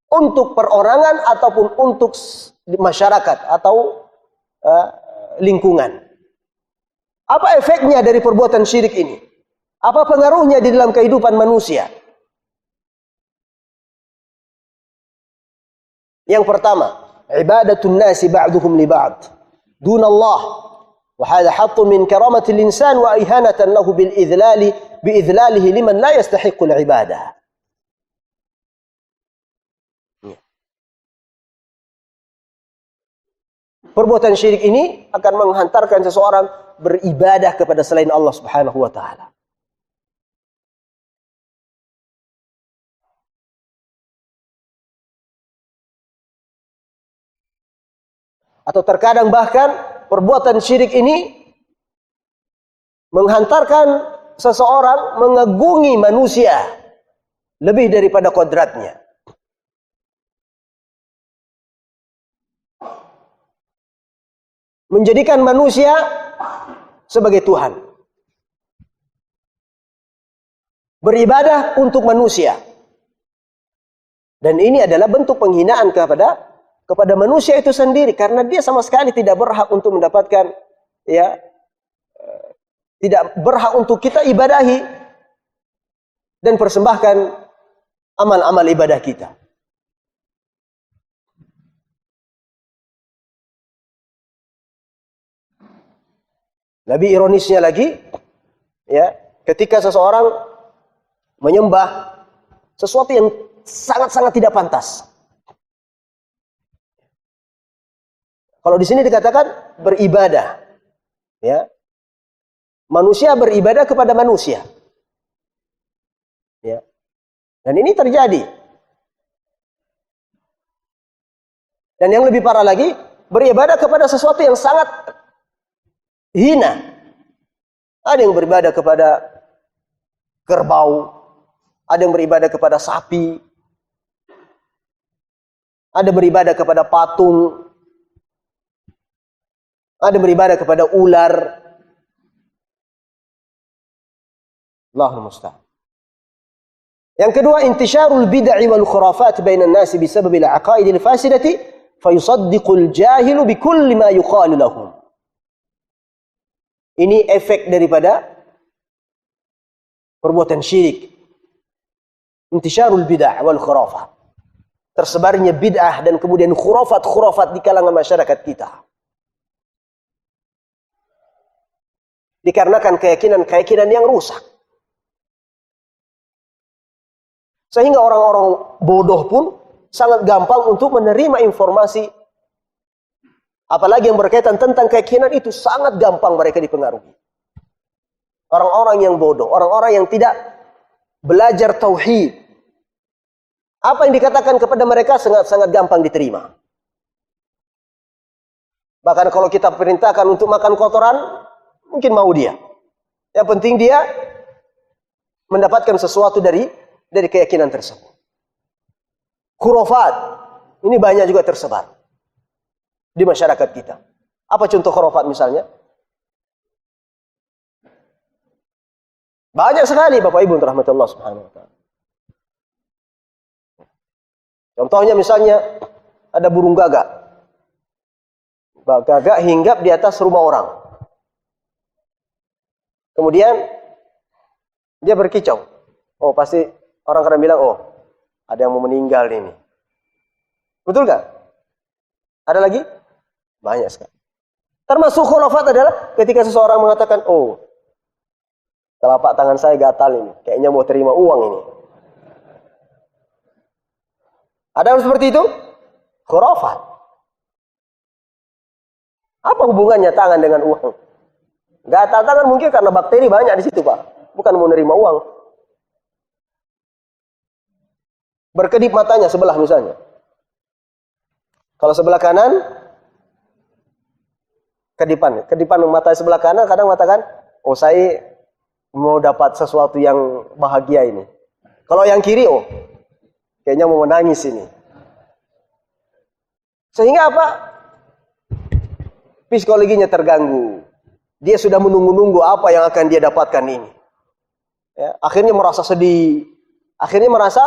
[SPEAKER 1] untuk perorangan ataupun untuk masyarakat atau lingkungan. Apa efeknya dari perbuatan syirik ini? Apa pengaruhnya di dalam kehidupan manusia? Yang pertama, ibadatun nasi ba'duhum li ba'd dun Allah, wa hadha hattun min karamati al-insan wa ihanatan lahu bil idlali bi idlalihi liman la yastahiqqu al-ibadah. Perbuatan syirik ini akan menghantarkan seseorang beribadah kepada selain Allah Subhanahu wa taala. Atau terkadang bahkan perbuatan syirik ini menghantarkan seseorang mengagungi manusia lebih daripada kodratnya. Menjadikan manusia sebagai Tuhan. Beribadah untuk manusia. Dan ini adalah bentuk penghinaan kepada manusia itu sendiri, karena dia sama sekali tidak berhak untuk mendapatkan, ya, tidak berhak untuk kita ibadahi dan persembahkan amal-amal ibadah kita. Lebih ironisnya lagi, ya, ketika seseorang menyembah sesuatu yang sangat-sangat tidak pantas. Kalau di sini dikatakan beribadah, ya, manusia beribadah kepada manusia, ya, dan ini terjadi. Dan yang lebih parah lagi, beribadah kepada sesuatu yang sangat hina. Ada yang beribadah kepada kerbau, ada yang beribadah kepada sapi, ada beribadah kepada patung, ada beribadah kepada ular. Allahul musta'an. Yang kedua, intisharul bid'ah wal khurafat bainan nasi bisabab al-aqaid al-fasidati fayusaddiqul jahilu bikulli ma yuqalu lahum. Ini efek daripada perbuatan syirik. Intisharul bid'ah wal khurafat. Tersebarnya bid'ah dan kemudian khurafat-khurafat di kalangan masyarakat kita. Dikarenakan keyakinan-keyakinan yang rusak. Sehingga orang-orang bodoh pun sangat gampang untuk menerima informasi. Apalagi yang berkaitan tentang keyakinan itu sangat gampang mereka dipengaruhi. Orang-orang yang bodoh, orang-orang yang tidak belajar tauhid. Apa yang dikatakan kepada mereka sangat-sangat gampang diterima. Bahkan kalau kita perintahkan untuk makan kotoran, mungkin mau dia. Yang penting dia mendapatkan sesuatu dari keyakinan tersebut. Khurafat ini banyak juga tersebar di masyarakat kita. Apa contoh khurafat misalnya? Banyak sekali Bapak Ibu rahmatullah Allah Subhanahu wa taala. Contohnya misalnya ada burung gagak. Gagak hinggap di atas rumah orang. Kemudian dia berkicau. Oh, pasti orang akan bilang, oh, Ada yang mau meninggal ini. Betul nggak? Ada lagi? Banyak sekali. Termasuk khurafat adalah ketika seseorang mengatakan, oh, telapak tangan saya gatal ini. Kayaknya mau terima uang ini. Ada yang seperti itu? Khurafat. Apa hubungannya tangan dengan uang? Gatal tangan mungkin karena bakteri banyak di situ, Pak. Bukan mau nerima uang. Berkedip matanya sebelah misalnya. Kalau sebelah kanan, kedipan mata sebelah kanan kadang mengatakan, oh saya mau dapat sesuatu yang bahagia ini. Kalau yang kiri, oh kayaknya mau menangis ini. Sehingga apa? Psikologinya terganggu. Dia sudah menunggu-nunggu apa yang akan dia dapatkan ini. Ya, akhirnya merasa sedih. Akhirnya merasa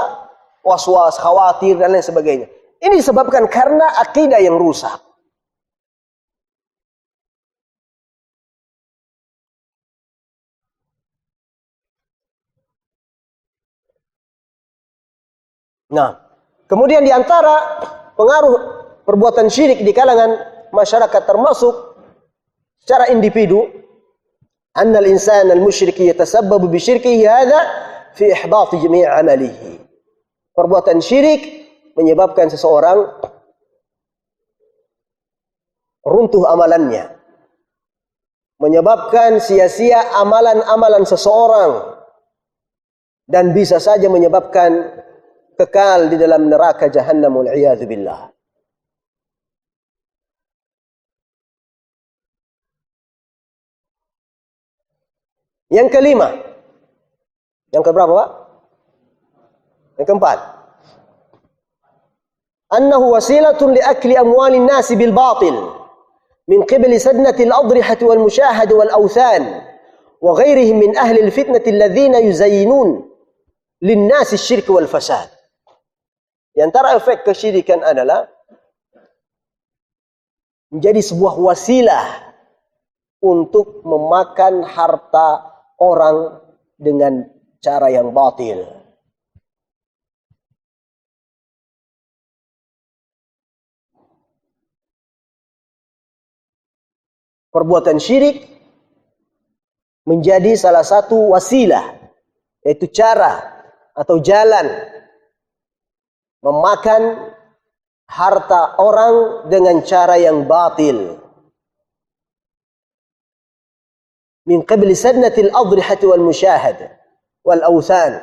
[SPEAKER 1] was-was, khawatir, dan lain sebagainya. Ini disebabkan karena akidah yang rusak. Nah, kemudian di antara pengaruh perbuatan syirik di kalangan masyarakat termasuk secara individu, annal insan al-musyriki yatasabbabu bi syirkihi hadha fi ihbat jami' amalihi. Perbuatan syirik menyebabkan seseorang runtuh amalannya. Menyebabkan sia-sia amalan-amalan seseorang dan bisa saja menyebabkan kekal di dalam neraka jahannam wal iyadzu billah. Yang kelima. Yang keberapa, Pak? Yang keempat. Annahu wasilatun li akli amwalin nasi bil batil min qibli sadnati al-adrihati wal musyahada wal awthan wa ghairihim min ahli al-fitnati alladhina yuzayyinun lin-nasi asy-syirk wal fasad. Di antara efek kesyirikan adalah menjadi sebuah wasilah untuk memakan harta orang dengan cara yang batil. Perbuatan syirik menjadi salah satu wasilah, yaitu cara atau jalan memakan harta orang dengan cara yang batil. Min qabli sadnatil adrihati wal musyahada wal awthan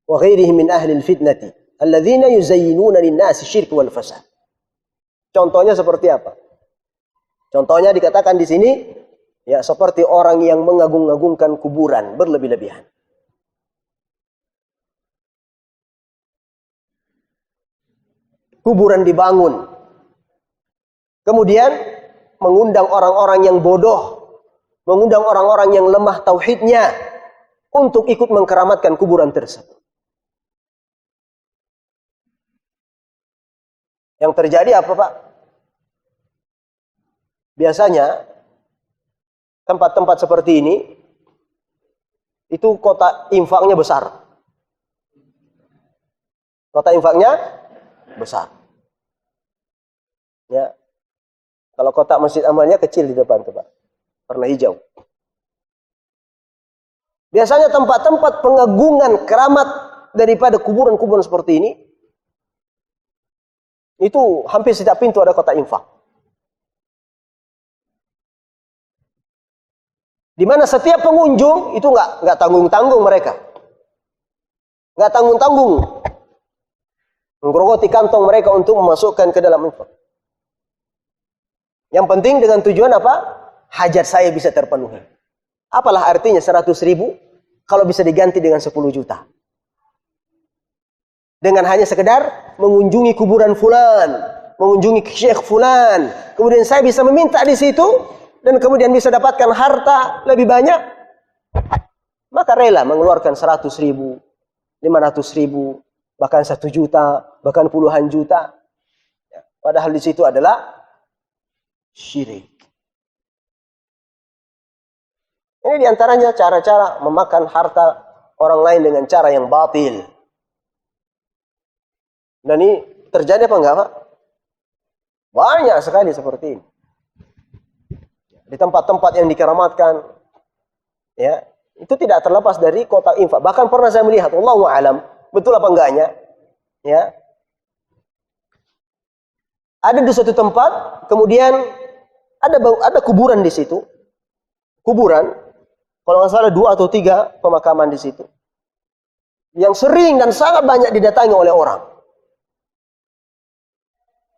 [SPEAKER 1] wa ghairihim min ahli al-fitnati alladhina yuzayyinuna lin-nasi syirk wal fasad. Contohnya seperti apa? Contohnya dikatakan di sini ya seperti orang yang mengagung-agungkan kuburan berlebih-lebihan. Kuburan dibangun. Kemudian mengundang orang-orang yang bodoh, mengundang orang-orang yang lemah tauhidnya untuk ikut mengkeramatkan kuburan tersebut. Yang terjadi apa, Pak? Biasanya tempat-tempat seperti ini itu kota infaknya besar. Kota infaknya besar. Ya. Kalau kotak Masjid Amalnya kecil di depan tuh, Pak. Warna hijau. Biasanya tempat-tempat pengagungan keramat daripada kuburan-kuburan seperti ini itu hampir setiap pintu ada kotak infak. Di mana setiap pengunjung itu nggak tanggung-tanggung mereka. Nggak tanggung-tanggung. Menggerogoti kantong mereka untuk memasukkan ke dalam infak. Yang penting dengan tujuan apa? Hajat saya bisa terpenuhi. Apalah artinya 100.000 kalau bisa diganti dengan 10 juta. Dengan hanya sekedar mengunjungi kuburan fulan, mengunjungi syekh fulan, kemudian saya bisa meminta di situ dan kemudian bisa dapatkan harta lebih banyak, maka rela mengeluarkan 100.000, 500.000, bahkan 1 juta, bahkan puluhan juta. Padahal di situ adalah syirik. Ini diantaranya cara-cara memakan harta orang lain dengan cara yang batil. Dan ini terjadi apa enggak, Pak? Banyak sekali seperti ini. Di tempat-tempat yang dikeramatkan, ya, itu tidak terlepas dari kotak infak. Bahkan pernah saya melihat, wallahu a'lam, betul apa enggaknya, ya. Ada di suatu tempat, kemudian ada kuburan di situ. Kuburan, kalau nggak salah 2 atau 3 pemakaman di situ. Yang sering dan sangat banyak didatangi oleh orang.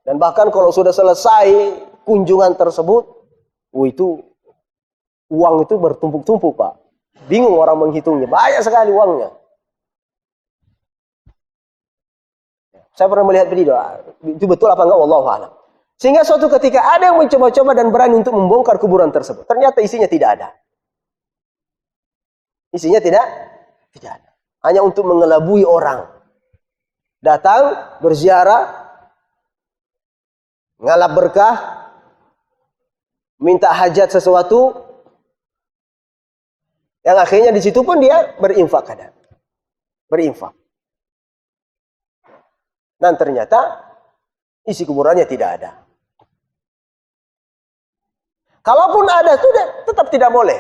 [SPEAKER 1] Dan bahkan kalau sudah selesai kunjungan tersebut, itu uang itu bertumpuk-tumpuk, Pak. Bingung orang menghitungnya, banyak sekali uangnya. Saya pernah melihat video, itu betul apa enggak, wallahu a'lam. Sehingga suatu ketika ada yang mencoba-coba dan berani untuk membongkar kuburan tersebut. Ternyata isinya tidak ada. Isinya tidak ada. Hanya untuk mengelabui orang. Datang, berziarah, ngalap berkah, minta hajat sesuatu, yang akhirnya di situ pun dia berinfak kadang. Berinfak. Dan ternyata isi kuburannya tidak ada. Kalaupun ada, sudah tetap tidak boleh.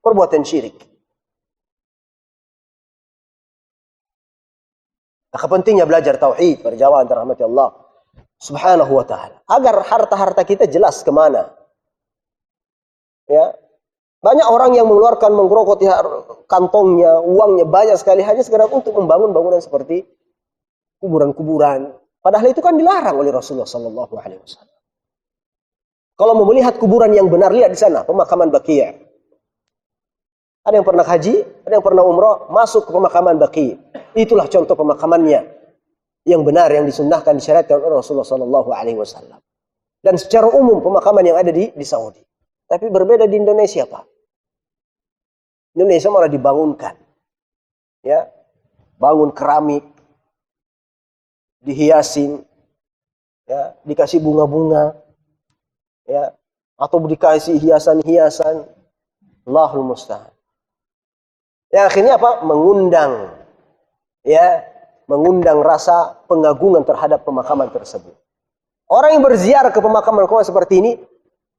[SPEAKER 1] Perbuatan syirik. Maka pentingnya belajar tauhid, berjawab antara rahmati Allah Subhanahu wa ta'ala. Agar harta-harta kita jelas kemana. Ya. Banyak orang yang mengeluarkan, menggerogoti kantongnya, uangnya banyak sekali hanya sekedar untuk membangun bangunan seperti kuburan-kuburan. Padahal itu kan dilarang oleh Rasulullah sallallahu alaihi wasallam. Kalau mau melihat kuburan yang benar, lihat di sana, pemakaman Baqi'. Ada yang pernah haji, ada yang pernah umrah, masuk ke pemakaman Baqi'. Itulah contoh pemakamannya yang benar, yang disunnahkan, disyariatkan oleh Rasulullah sallallahu alaihi wasallam. Dan secara umum pemakaman yang ada di Saudi. Tapi berbeda di Indonesia, Pak. Indonesia malah dibangunkan. Ya. Bangun keramik, dihiasin, ya, dikasih bunga-bunga, ya, atau dikasih hiasan-hiasan. Allahul musta'an. Yang akhirnya apa? Mengundang rasa pengagungan terhadap pemakaman tersebut. Orang yang berziarah ke pemakaman seperti ini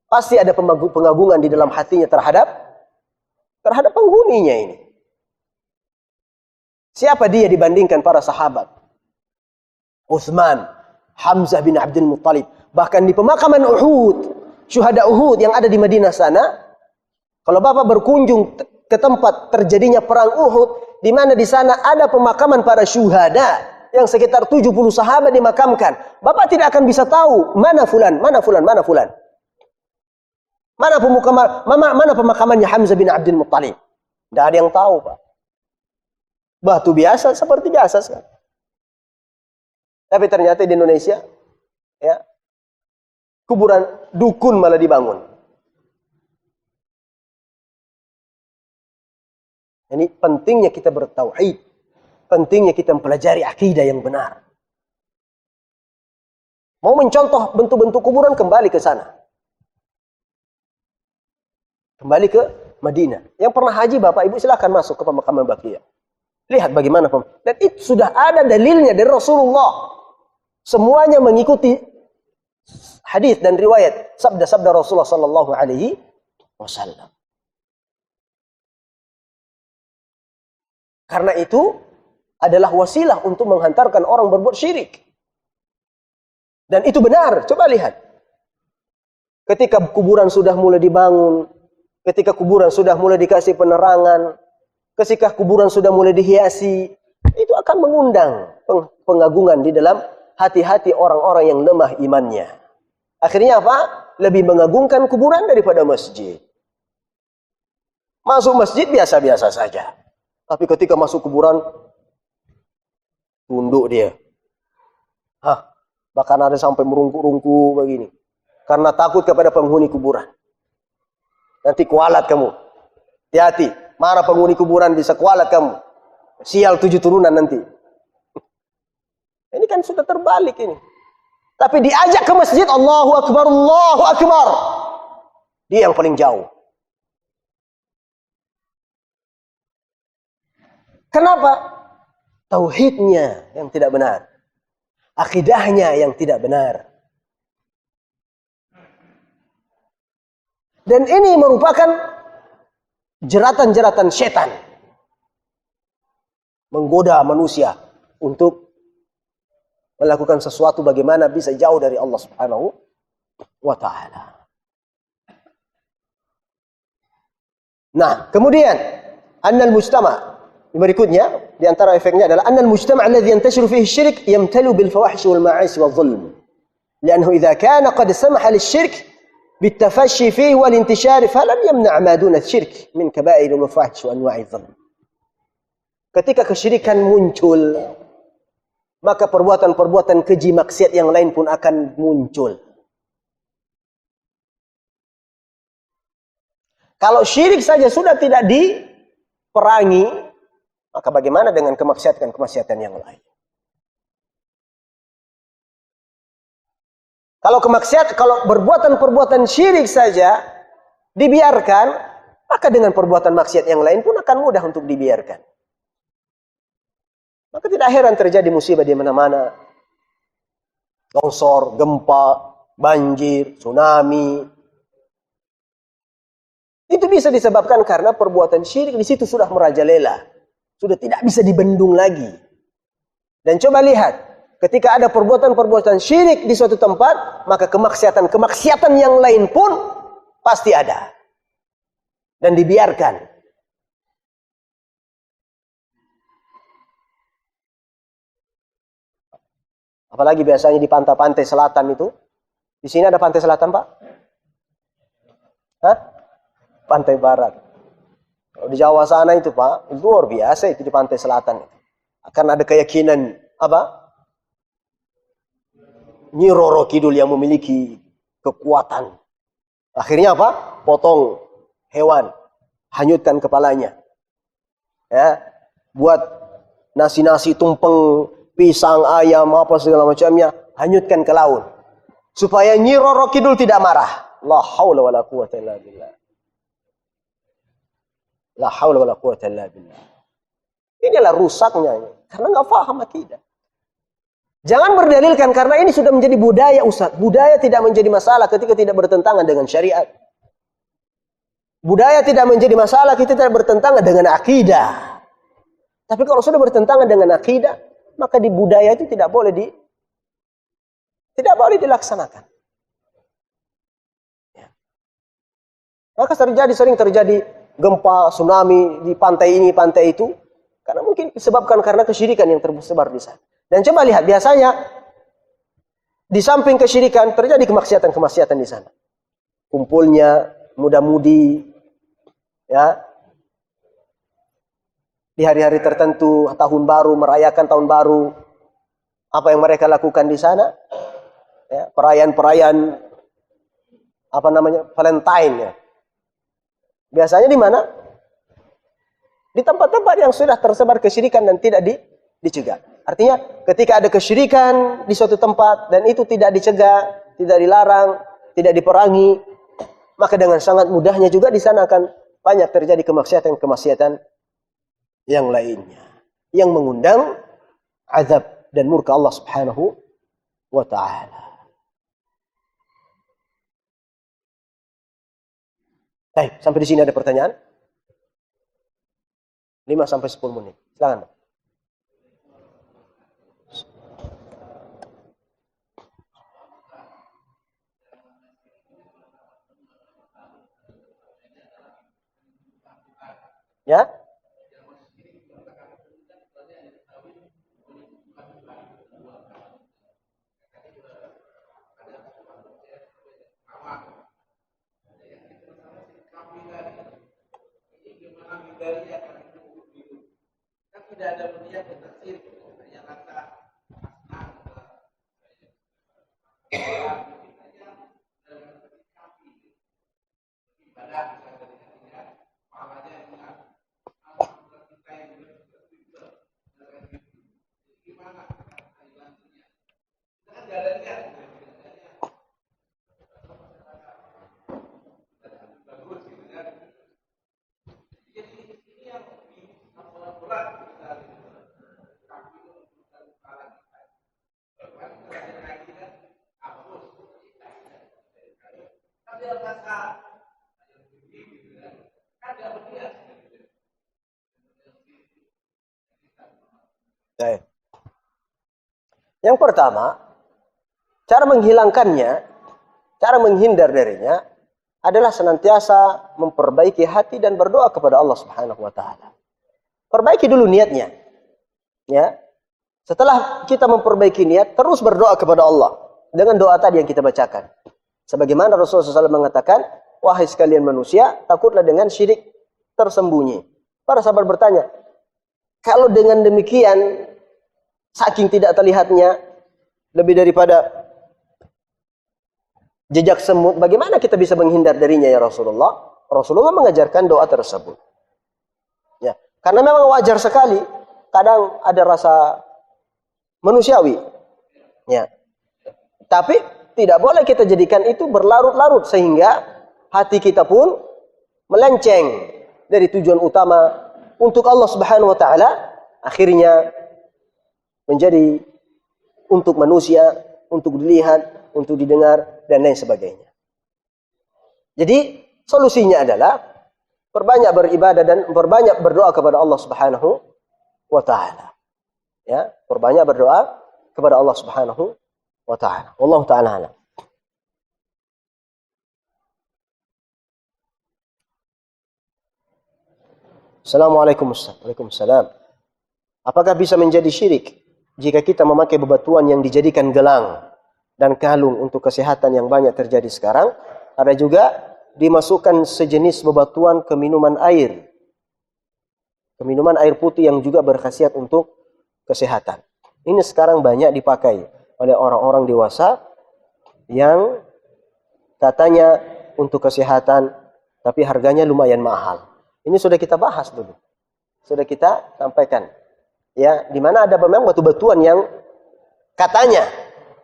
[SPEAKER 1] pasti ada pengagungan di dalam hatinya terhadap penghuninya ini. Siapa dia dibandingkan para sahabat? Utsman, Hamzah bin Abdul Muttalib. Bahkan di pemakaman Uhud, syuhada Uhud yang ada di Madinah sana, kalau Bapak berkunjung ke tempat terjadinya perang Uhud, di mana di sana ada pemakaman para syuhada yang sekitar 70 sahabat dimakamkan. Bapak tidak akan bisa tahu mana fulan, mana fulan, mana fulan. Mana pemakamannya Hamzah bin Abdul Muttalib? Tidak ada yang tahu, Pak. Batu biasa, seperti biasa sekali. Tapi ternyata di Indonesia, ya, kuburan dukun malah dibangun. Ini pentingnya kita bertauhid, pentingnya kita mempelajari akidah yang benar. Mau mencontoh bentuk-bentuk kuburan, kembali ke sana. Kembali ke Madinah. Yang pernah haji Bapak Ibu silakan masuk ke pemakaman Baqi'. Lihat bagaimana. Dan itu sudah ada dalilnya dari Rasulullah. Semuanya mengikuti hadis dan riwayat sabda-sabda Rasulullah sallallahu alaihi wasallam. Karena itu adalah wasilah untuk menghantarkan orang berbuat syirik. Dan itu benar. Coba lihat. Ketika kuburan sudah mulai dibangun, ketika kuburan sudah mulai dikasih penerangan, ketika kuburan sudah mulai dihiasi, itu akan mengundang pengagungan di dalam hati-hati orang-orang yang lemah imannya. Akhirnya apa? Lebih mengagungkan kuburan daripada masjid. Masuk masjid biasa-biasa saja. Tapi ketika masuk kuburan, tunduk dia. Bahkan ada sampai merungkuk-rungkuk begini. Karena takut kepada penghuni kuburan. Nanti kualat kamu. Hati-hati. Mana penghuni kuburan bisa kualat kamu. Sial 7 turunan nanti. Ini kan sudah terbalik ini. Tapi diajak ke masjid, Allahu Akbar, Allahu Akbar. Dia yang paling jauh. Kenapa? Tauhidnya yang tidak benar. akidahnya yang tidak benar. Dan ini merupakan jeratan-jeratan setan menggoda manusia untuk melakukan sesuatu bagaimana bisa jauh dari Allah Subhanahu wa ta'ala. Nah, kemudian annal mujtama' berikutnya di antara efeknya adalah annal mujtama' alladhi yantashiru fihi asy-syirk yamtalu bil fawahish wal ma'asi wal dhulm. Li'annahu idza kana qad samaha lisyirk بالتفشي فيه والانتشار فلن يمنع ما دون الشرك من كبائر المفاحش وانواع الظلم. Ketika kesyirikan muncul, maka perbuatan-perbuatan keji maksiat yang lain pun akan muncul. Kalau syirik saja sudah tidak diperangi, maka bagaimana dengan kemaksiatan-kemaksiatan yang lain? Kalau perbuatan-perbuatan syirik saja dibiarkan, maka dengan perbuatan maksiat yang lain pun akan mudah untuk dibiarkan. Maka tidak heran terjadi musibah di mana-mana. Longsor, gempa, banjir, tsunami. Itu bisa disebabkan karena perbuatan syirik di situ sudah merajalela. Sudah tidak bisa dibendung lagi. Dan coba lihat. Ketika ada perbuatan-perbuatan syirik di suatu tempat, maka kemaksiatan yang lain pun pasti ada. Dan dibiarkan. Apalagi biasanya di pantai-pantai selatan itu. Di sini ada pantai selatan, Pak? Hah? Pantai barat. Kalau di Jawa sana itu, Pak, luar biasa itu di pantai selatan. Karena ada keyakinan, apa? Nyi Roro Kidul yang memiliki kekuatan. Akhirnya apa? Potong hewan, hanyutkan kepalanya. Ya, buat nasi-nasi tumpeng, pisang, ayam, apa segala macamnya, hanyutkan ke laut. Supaya Nyi Roro Kidul tidak marah. La haula wala quwata illa billah. La haula wala quwata illa billah. Inilah rusaknya, karena nggak paham akidah. Jangan berdalilkan karena ini sudah menjadi budaya, Ustaz. Budaya tidak menjadi masalah ketika tidak bertentangan dengan syariat. Budaya tidak menjadi masalah ketika tidak bertentangan dengan akidah. Tapi kalau sudah bertentangan dengan akidah, maka di budaya itu tidak boleh dilaksanakan. Ya. Maka sering terjadi gempa, tsunami di pantai ini, pantai itu, karena mungkin disebabkan karena kesyirikan yang tersebar di sana. Dan coba lihat, biasanya di samping kesyirikan terjadi kemaksiatan-kemaksiatan di sana. Kumpulnya muda-mudi, ya, di hari-hari tertentu, tahun baru, merayakan tahun baru, apa yang mereka lakukan di sana? Ya, perayaan-perayaan, Valentine, ya. Biasanya di mana? Di tempat-tempat yang sudah tersebar kesyirikan dan tidak dicegah. Artinya ketika ada kesyirikan di suatu tempat dan itu tidak dicegah, tidak dilarang, tidak diperangi, maka dengan sangat mudahnya juga di sana akan banyak terjadi kemaksiatan-kemaksiatan yang lainnya yang mengundang azab dan murka Allah Subhanahu wa taala. Baik, sampai di sini ada pertanyaan? 5 sampai 10 menit. Silakan. Ya? Tidak ada niat bertaksir, hanya rasa Baik. Yang pertama, cara menghilangkannya, cara menghindar darinya adalah senantiasa memperbaiki hati dan berdoa kepada Allah Subhanahu wa taala. Perbaiki dulu niatnya. Ya. Setelah kita memperbaiki niat, terus berdoa kepada Allah dengan doa tadi yang kita bacakan. Sebagaimana Rasulullah SAW mengatakan, wahai sekalian manusia, takutlah dengan syirik tersembunyi. Para sahabat bertanya, kalau dengan demikian, saking tidak terlihatnya, lebih daripada jejak semut, bagaimana kita bisa menghindar darinya ya Rasulullah? Rasulullah mengajarkan doa tersebut. Ya, karena memang wajar sekali, kadang ada rasa manusiawi. Ya. Tapi tidak boleh kita jadikan itu berlarut-larut sehingga hati kita pun melenceng dari tujuan utama untuk Allah Subhanahu wa taala, akhirnya menjadi untuk manusia, untuk dilihat, untuk didengar dan lain sebagainya. Jadi solusinya adalah perbanyak beribadah dan perbanyak berdoa kepada Allah Subhanahu wa taala. Ya, perbanyak berdoa kepada Allah Subhanahu wa taala. Wallahu taala alam. Assalamualaikum Waalaikumsalam. Apakah bisa menjadi syirik jika kita memakai bebatuan yang dijadikan gelang dan kalung untuk kesehatan yang banyak terjadi sekarang? Ada juga dimasukkan sejenis bebatuan ke minuman air. Ke minuman air putih yang juga berkhasiat untuk kesehatan. Ini sekarang banyak dipakai oleh orang-orang dewasa yang katanya untuk kesehatan, tapi harganya lumayan mahal. Ini sudah kita bahas dulu. Sudah kita sampaikan. Ya, di mana ada memang batu-batuan yang katanya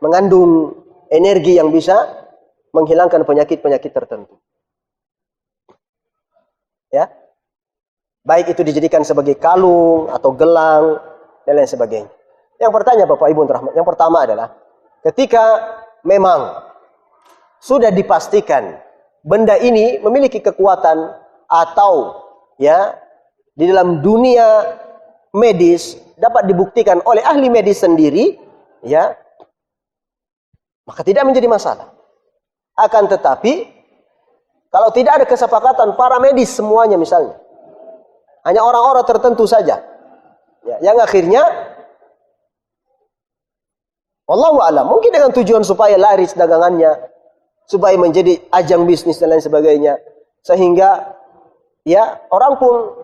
[SPEAKER 1] mengandung energi yang bisa menghilangkan penyakit-penyakit tertentu. Ya. Baik itu dijadikan sebagai kalung atau gelang dan lain sebagainya. Yang Bapak Ibu rahmat, yang pertama adalah ketika memang sudah dipastikan benda ini memiliki kekuatan atau ya di dalam dunia medis dapat dibuktikan oleh ahli medis sendiri, ya, maka tidak menjadi masalah. Akan tetapi kalau tidak ada kesepakatan para medis semuanya misalnya, hanya orang-orang tertentu saja, ya, yang akhirnya wallahu a'lam, mungkin dengan tujuan supaya laris dagangannya, supaya menjadi ajang bisnis dan lain sebagainya, sehingga ya orang pun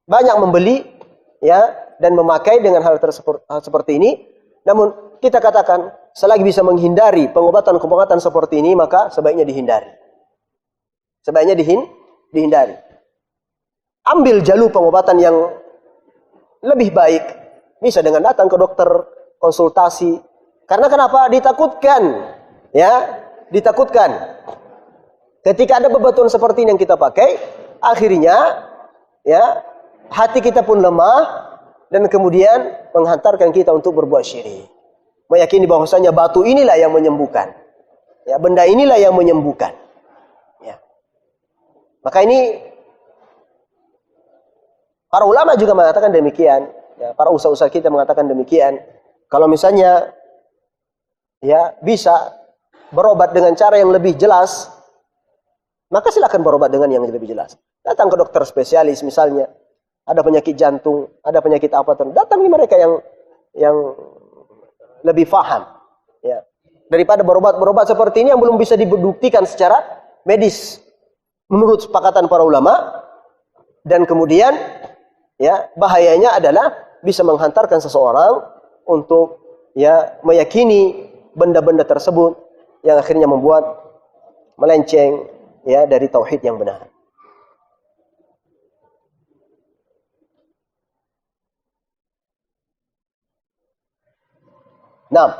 [SPEAKER 1] banyak membeli, ya, dan memakai dengan hal seperti ini. Namun kita katakan selagi bisa menghindari pengobatan-pengobatan seperti ini, maka sebaiknya dihindari. Sebaiknya dihindari. Ambil jalur pengobatan yang lebih baik, bisa dengan datang ke dokter, konsultasi. Karena kenapa? Ditakutkan, ya, ditakutkan. Ketika ada bebatuan seperti ini yang kita pakai, akhirnya ya hati kita pun lemah dan kemudian menghantarkan kita untuk berbuat syirik. Meyakini bahwasanya batu inilah yang menyembuhkan. Ya, benda inilah yang menyembuhkan. Ya. Maka ini para ulama juga mengatakan demikian. Ya, para ustaz-ustaz kita mengatakan demikian. Kalau misalnya ya bisa berobat dengan cara yang lebih jelas, maka silakan berobat dengan yang lebih jelas. Datang ke dokter spesialis misalnya, ada penyakit jantung, ada penyakit apa, datangi mereka yang lebih faham, ya, daripada berobat seperti ini yang belum bisa dibuktikan secara medis menurut sepakatan para ulama. Dan kemudian ya bahayanya adalah bisa menghantarkan seseorang untuk ya meyakini benda-benda tersebut yang akhirnya membuat melenceng ya dari tauhid yang benar. Nah,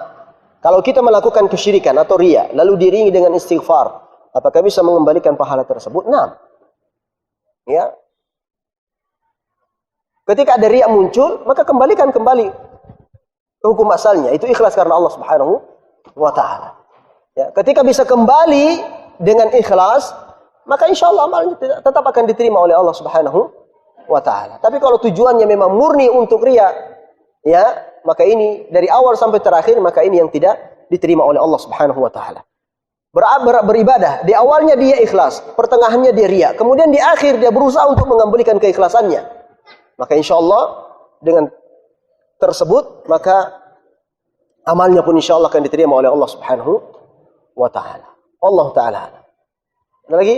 [SPEAKER 1] kalau kita melakukan kesyirikan atau riya lalu diiringi dengan istighfar, apakah bisa mengembalikan pahala tersebut? Nah, ya. Ketika ada riya muncul, maka kembalikan kembali ke hukum asalnya, itu ikhlas karena Allah Subhanahu wa taala. Ya, ketika bisa kembali dengan ikhlas, maka insyaallah amalnya tetap akan diterima oleh Allah Subhanahu wa taala. Tapi kalau tujuannya memang murni untuk riya, ya, maka ini dari awal sampai terakhir, maka ini yang tidak diterima oleh Allah Subhanahu wa taala. Beribadah, di awalnya dia ikhlas, pertengahannya dia riya, kemudian di akhir dia berusaha untuk mengembalikan keikhlasannya. Maka insya Allah dengan tersebut, maka amalnya pun insya Allah akan diterima oleh Allah Subhanahu wa taala. Allah taala. Ada lagi?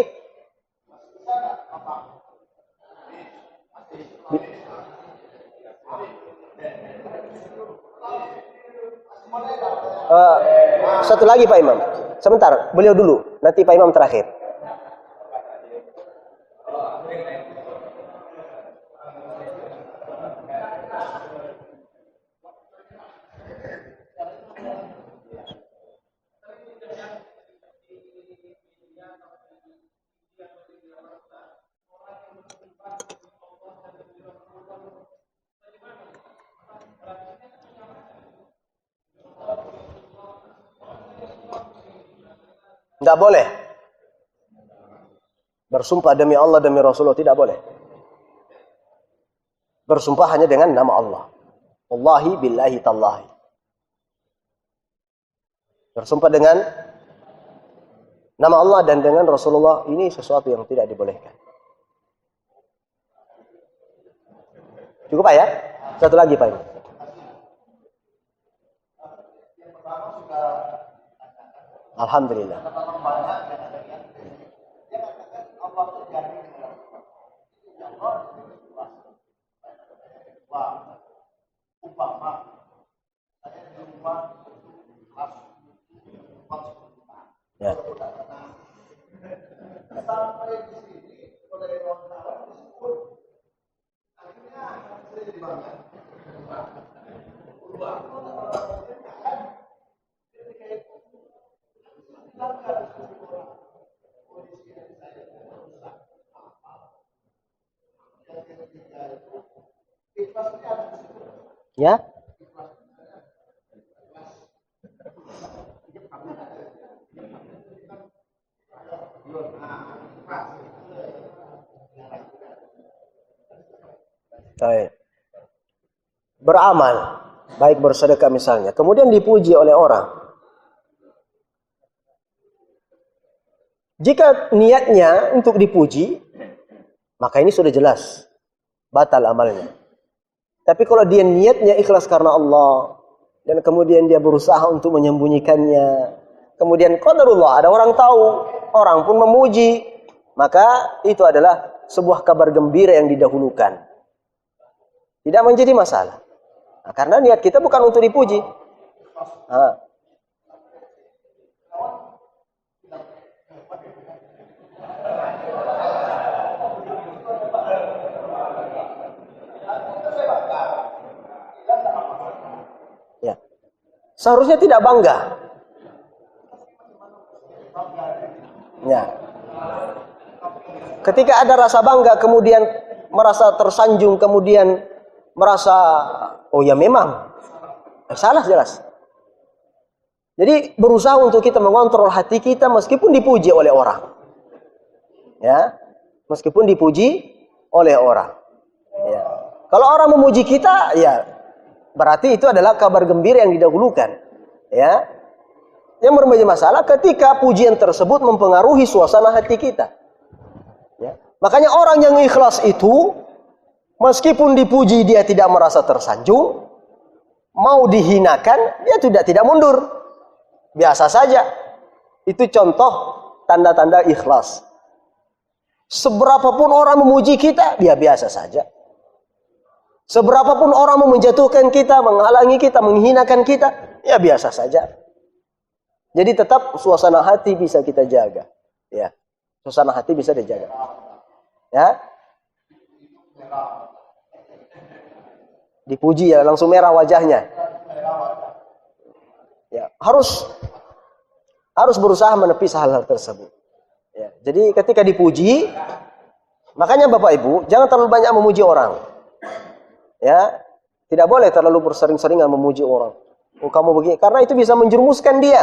[SPEAKER 1] Satu lagi Pak Imam. Sebentar, beliau dulu. Nanti Pak Imam terakhir. Tidak boleh. Bersumpah demi Allah, demi Rasulullah, tidak boleh. Bersumpah hanya dengan nama Allah. Wallahi billahi tallahi. Bersumpah dengan nama Allah dan dengan Rasulullah, ini sesuatu yang tidak dibolehkan. Cukup Pak ya? Satu lagi Pak Ibu. Alhamdulillah. Ya. Ya. Baik. Beramal, baik bersedekah misalnya, kemudian dipuji oleh orang. Jika niatnya untuk dipuji, maka ini sudah jelas batal amalnya. Tapi kalau dia niatnya ikhlas karena Allah, dan kemudian dia berusaha untuk menyembunyikannya, kemudian qadarullah, ada orang tahu, orang pun memuji, maka itu adalah sebuah kabar gembira yang didahulukan. Tidak menjadi masalah. Nah, karena niat kita bukan untuk dipuji. Nah. Ya. Seharusnya tidak bangga. Ya. Ketika ada rasa bangga, kemudian merasa tersanjung, kemudian merasa, oh ya memang, salah jelas. Jadi berusaha untuk kita mengontrol hati kita meskipun dipuji oleh orang. Ya, meskipun dipuji oleh orang. Ya. Kalau orang memuji kita, ya berarti itu adalah kabar gembira yang didahulukan. Ya. Yang menjadi masalah ketika pujian tersebut mempengaruhi suasana hati kita. Ya. Makanya orang yang ikhlas itu, meskipun dipuji dia tidak merasa tersanjung, mau dihinakan dia tidak mundur, biasa saja. Itu contoh tanda-tanda ikhlas. Seberapapun orang memuji kita, dia biasa saja. Seberapapun orang menjatuhkan kita, menghalangi kita, menghinakan kita, ya biasa saja. Jadi tetap suasana hati bisa kita jaga. Ya, suasana hati bisa dijaga. Ya. Dipuji ya langsung merah wajahnya. Ya, harus berusaha menepis hal-hal tersebut. Ya, jadi ketika dipuji, makanya Bapak Ibu jangan terlalu banyak memuji orang. Ya, tidak boleh terlalu bersering-seringan memuji orang. Oh kamu begini, karena itu bisa menjerumuskan dia.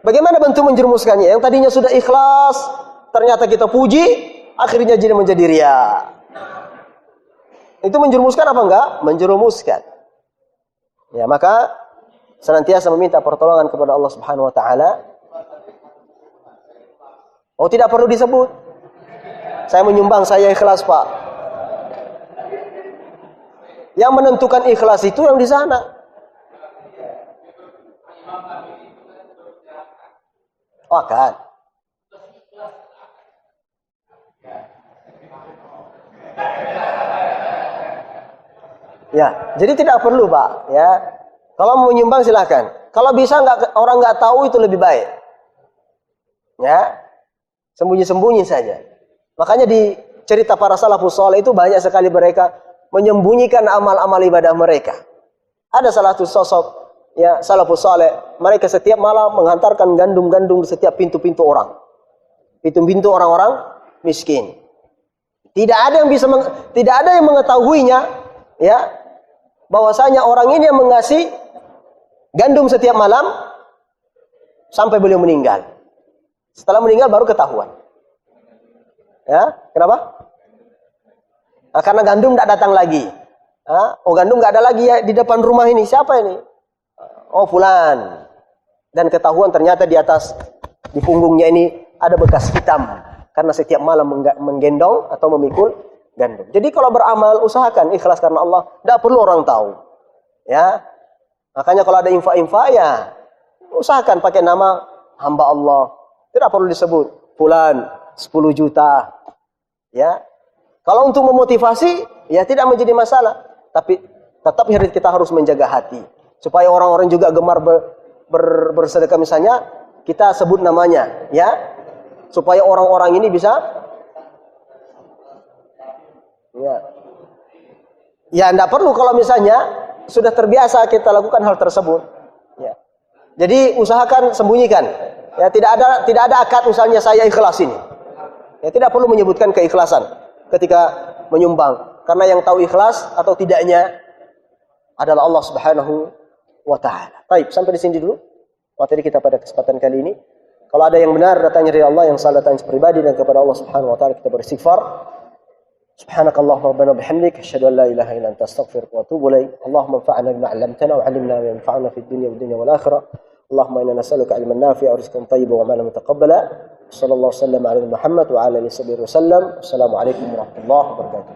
[SPEAKER 1] Bagaimana bentuk menjerumuskannya? Yang tadinya sudah ikhlas, ternyata kita puji, akhirnya jadi menjadi riya. Itu menjerumuskan apa enggak? Menjerumuskan. Ya, maka senantiasa meminta pertolongan kepada Allah Subhanahu wa taala. Oh, tidak perlu disebut. Saya menyumbang, saya ikhlas, Pak. Yang menentukan ikhlas itu yang di sana. Oh, kan. Ya, jadi tidak perlu, Pak. Ya, kalau mau menyumbang silahkan. Kalau bisa orang nggak tahu itu lebih baik. Ya, sembunyi-sembunyi saja. Makanya di cerita para salafus saleh itu banyak sekali mereka menyembunyikan amal-amal ibadah mereka. Ada salah satu sosok ya salafus saleh, mereka setiap malam menghantarkan gandum-gandum di setiap pintu-pintu orang. Pintu-pintu orang-orang miskin. Tidak ada yang mengetahuinya, ya, bahwasanya orang ini yang mengasih gandum setiap malam sampai beliau meninggal. Setelah meninggal baru ketahuan. Ya, kenapa? Nah, karena gandum tidak datang lagi. Oh, gandum nggak ada lagi ya di depan rumah ini. Siapa ini? Oh, fulan. Dan ketahuan ternyata di atas, di punggungnya ini ada bekas hitam. Karena setiap malam menggendong atau memikul gandum. Jadi kalau beramal, usahakan ikhlas karena Allah. Tidak perlu orang tahu. Ya, makanya kalau ada infak-infak ya, usahakan pakai nama hamba Allah. Tidak perlu disebut fulan 10 juta. Ya. Kalau untuk memotivasi, ya tidak menjadi masalah. Tapi tetap kita harus menjaga hati. Supaya orang-orang juga gemar bersedekah misalnya, kita sebut namanya, ya. Supaya orang-orang ini bisa, ya. Ya, tidak perlu kalau misalnya sudah terbiasa kita lakukan hal tersebut. Ya. Jadi usahakan sembunyikan. Ya, tidak ada akad misalnya saya ikhlas ini. Ya, tidak perlu menyebutkan keikhlasan ketika menyumbang, karena yang tahu ikhlas atau tidaknya adalah Allah Subhanahu wa taala. Baik, sampai di sini dulu materi kita pada kesempatan kali ini. Kalau ada yang benar datangnya dari Allah, yang salah datangnya pribadi, dan kepada Allah Subhanahu wa taala kita beristighfar. Subhanakallahumma rabbana bihamdik asyhadu an la ilaha illa anta astaghfiruka wa atubu ilaik. Allahumma anfa'na bima 'allamtana wa 'allimna ma yanfa'una fid dunya wal akhirah. Allahumma inna nas'aluka 'ilman nafi'an wa rizqan thayyiban wa 'amalan mutaqabbala. Sallallahu alaihi wasallam ala Muhammad wa ala alihi wasallam. Assalamualaikum warahmatullahi wabarakatuh.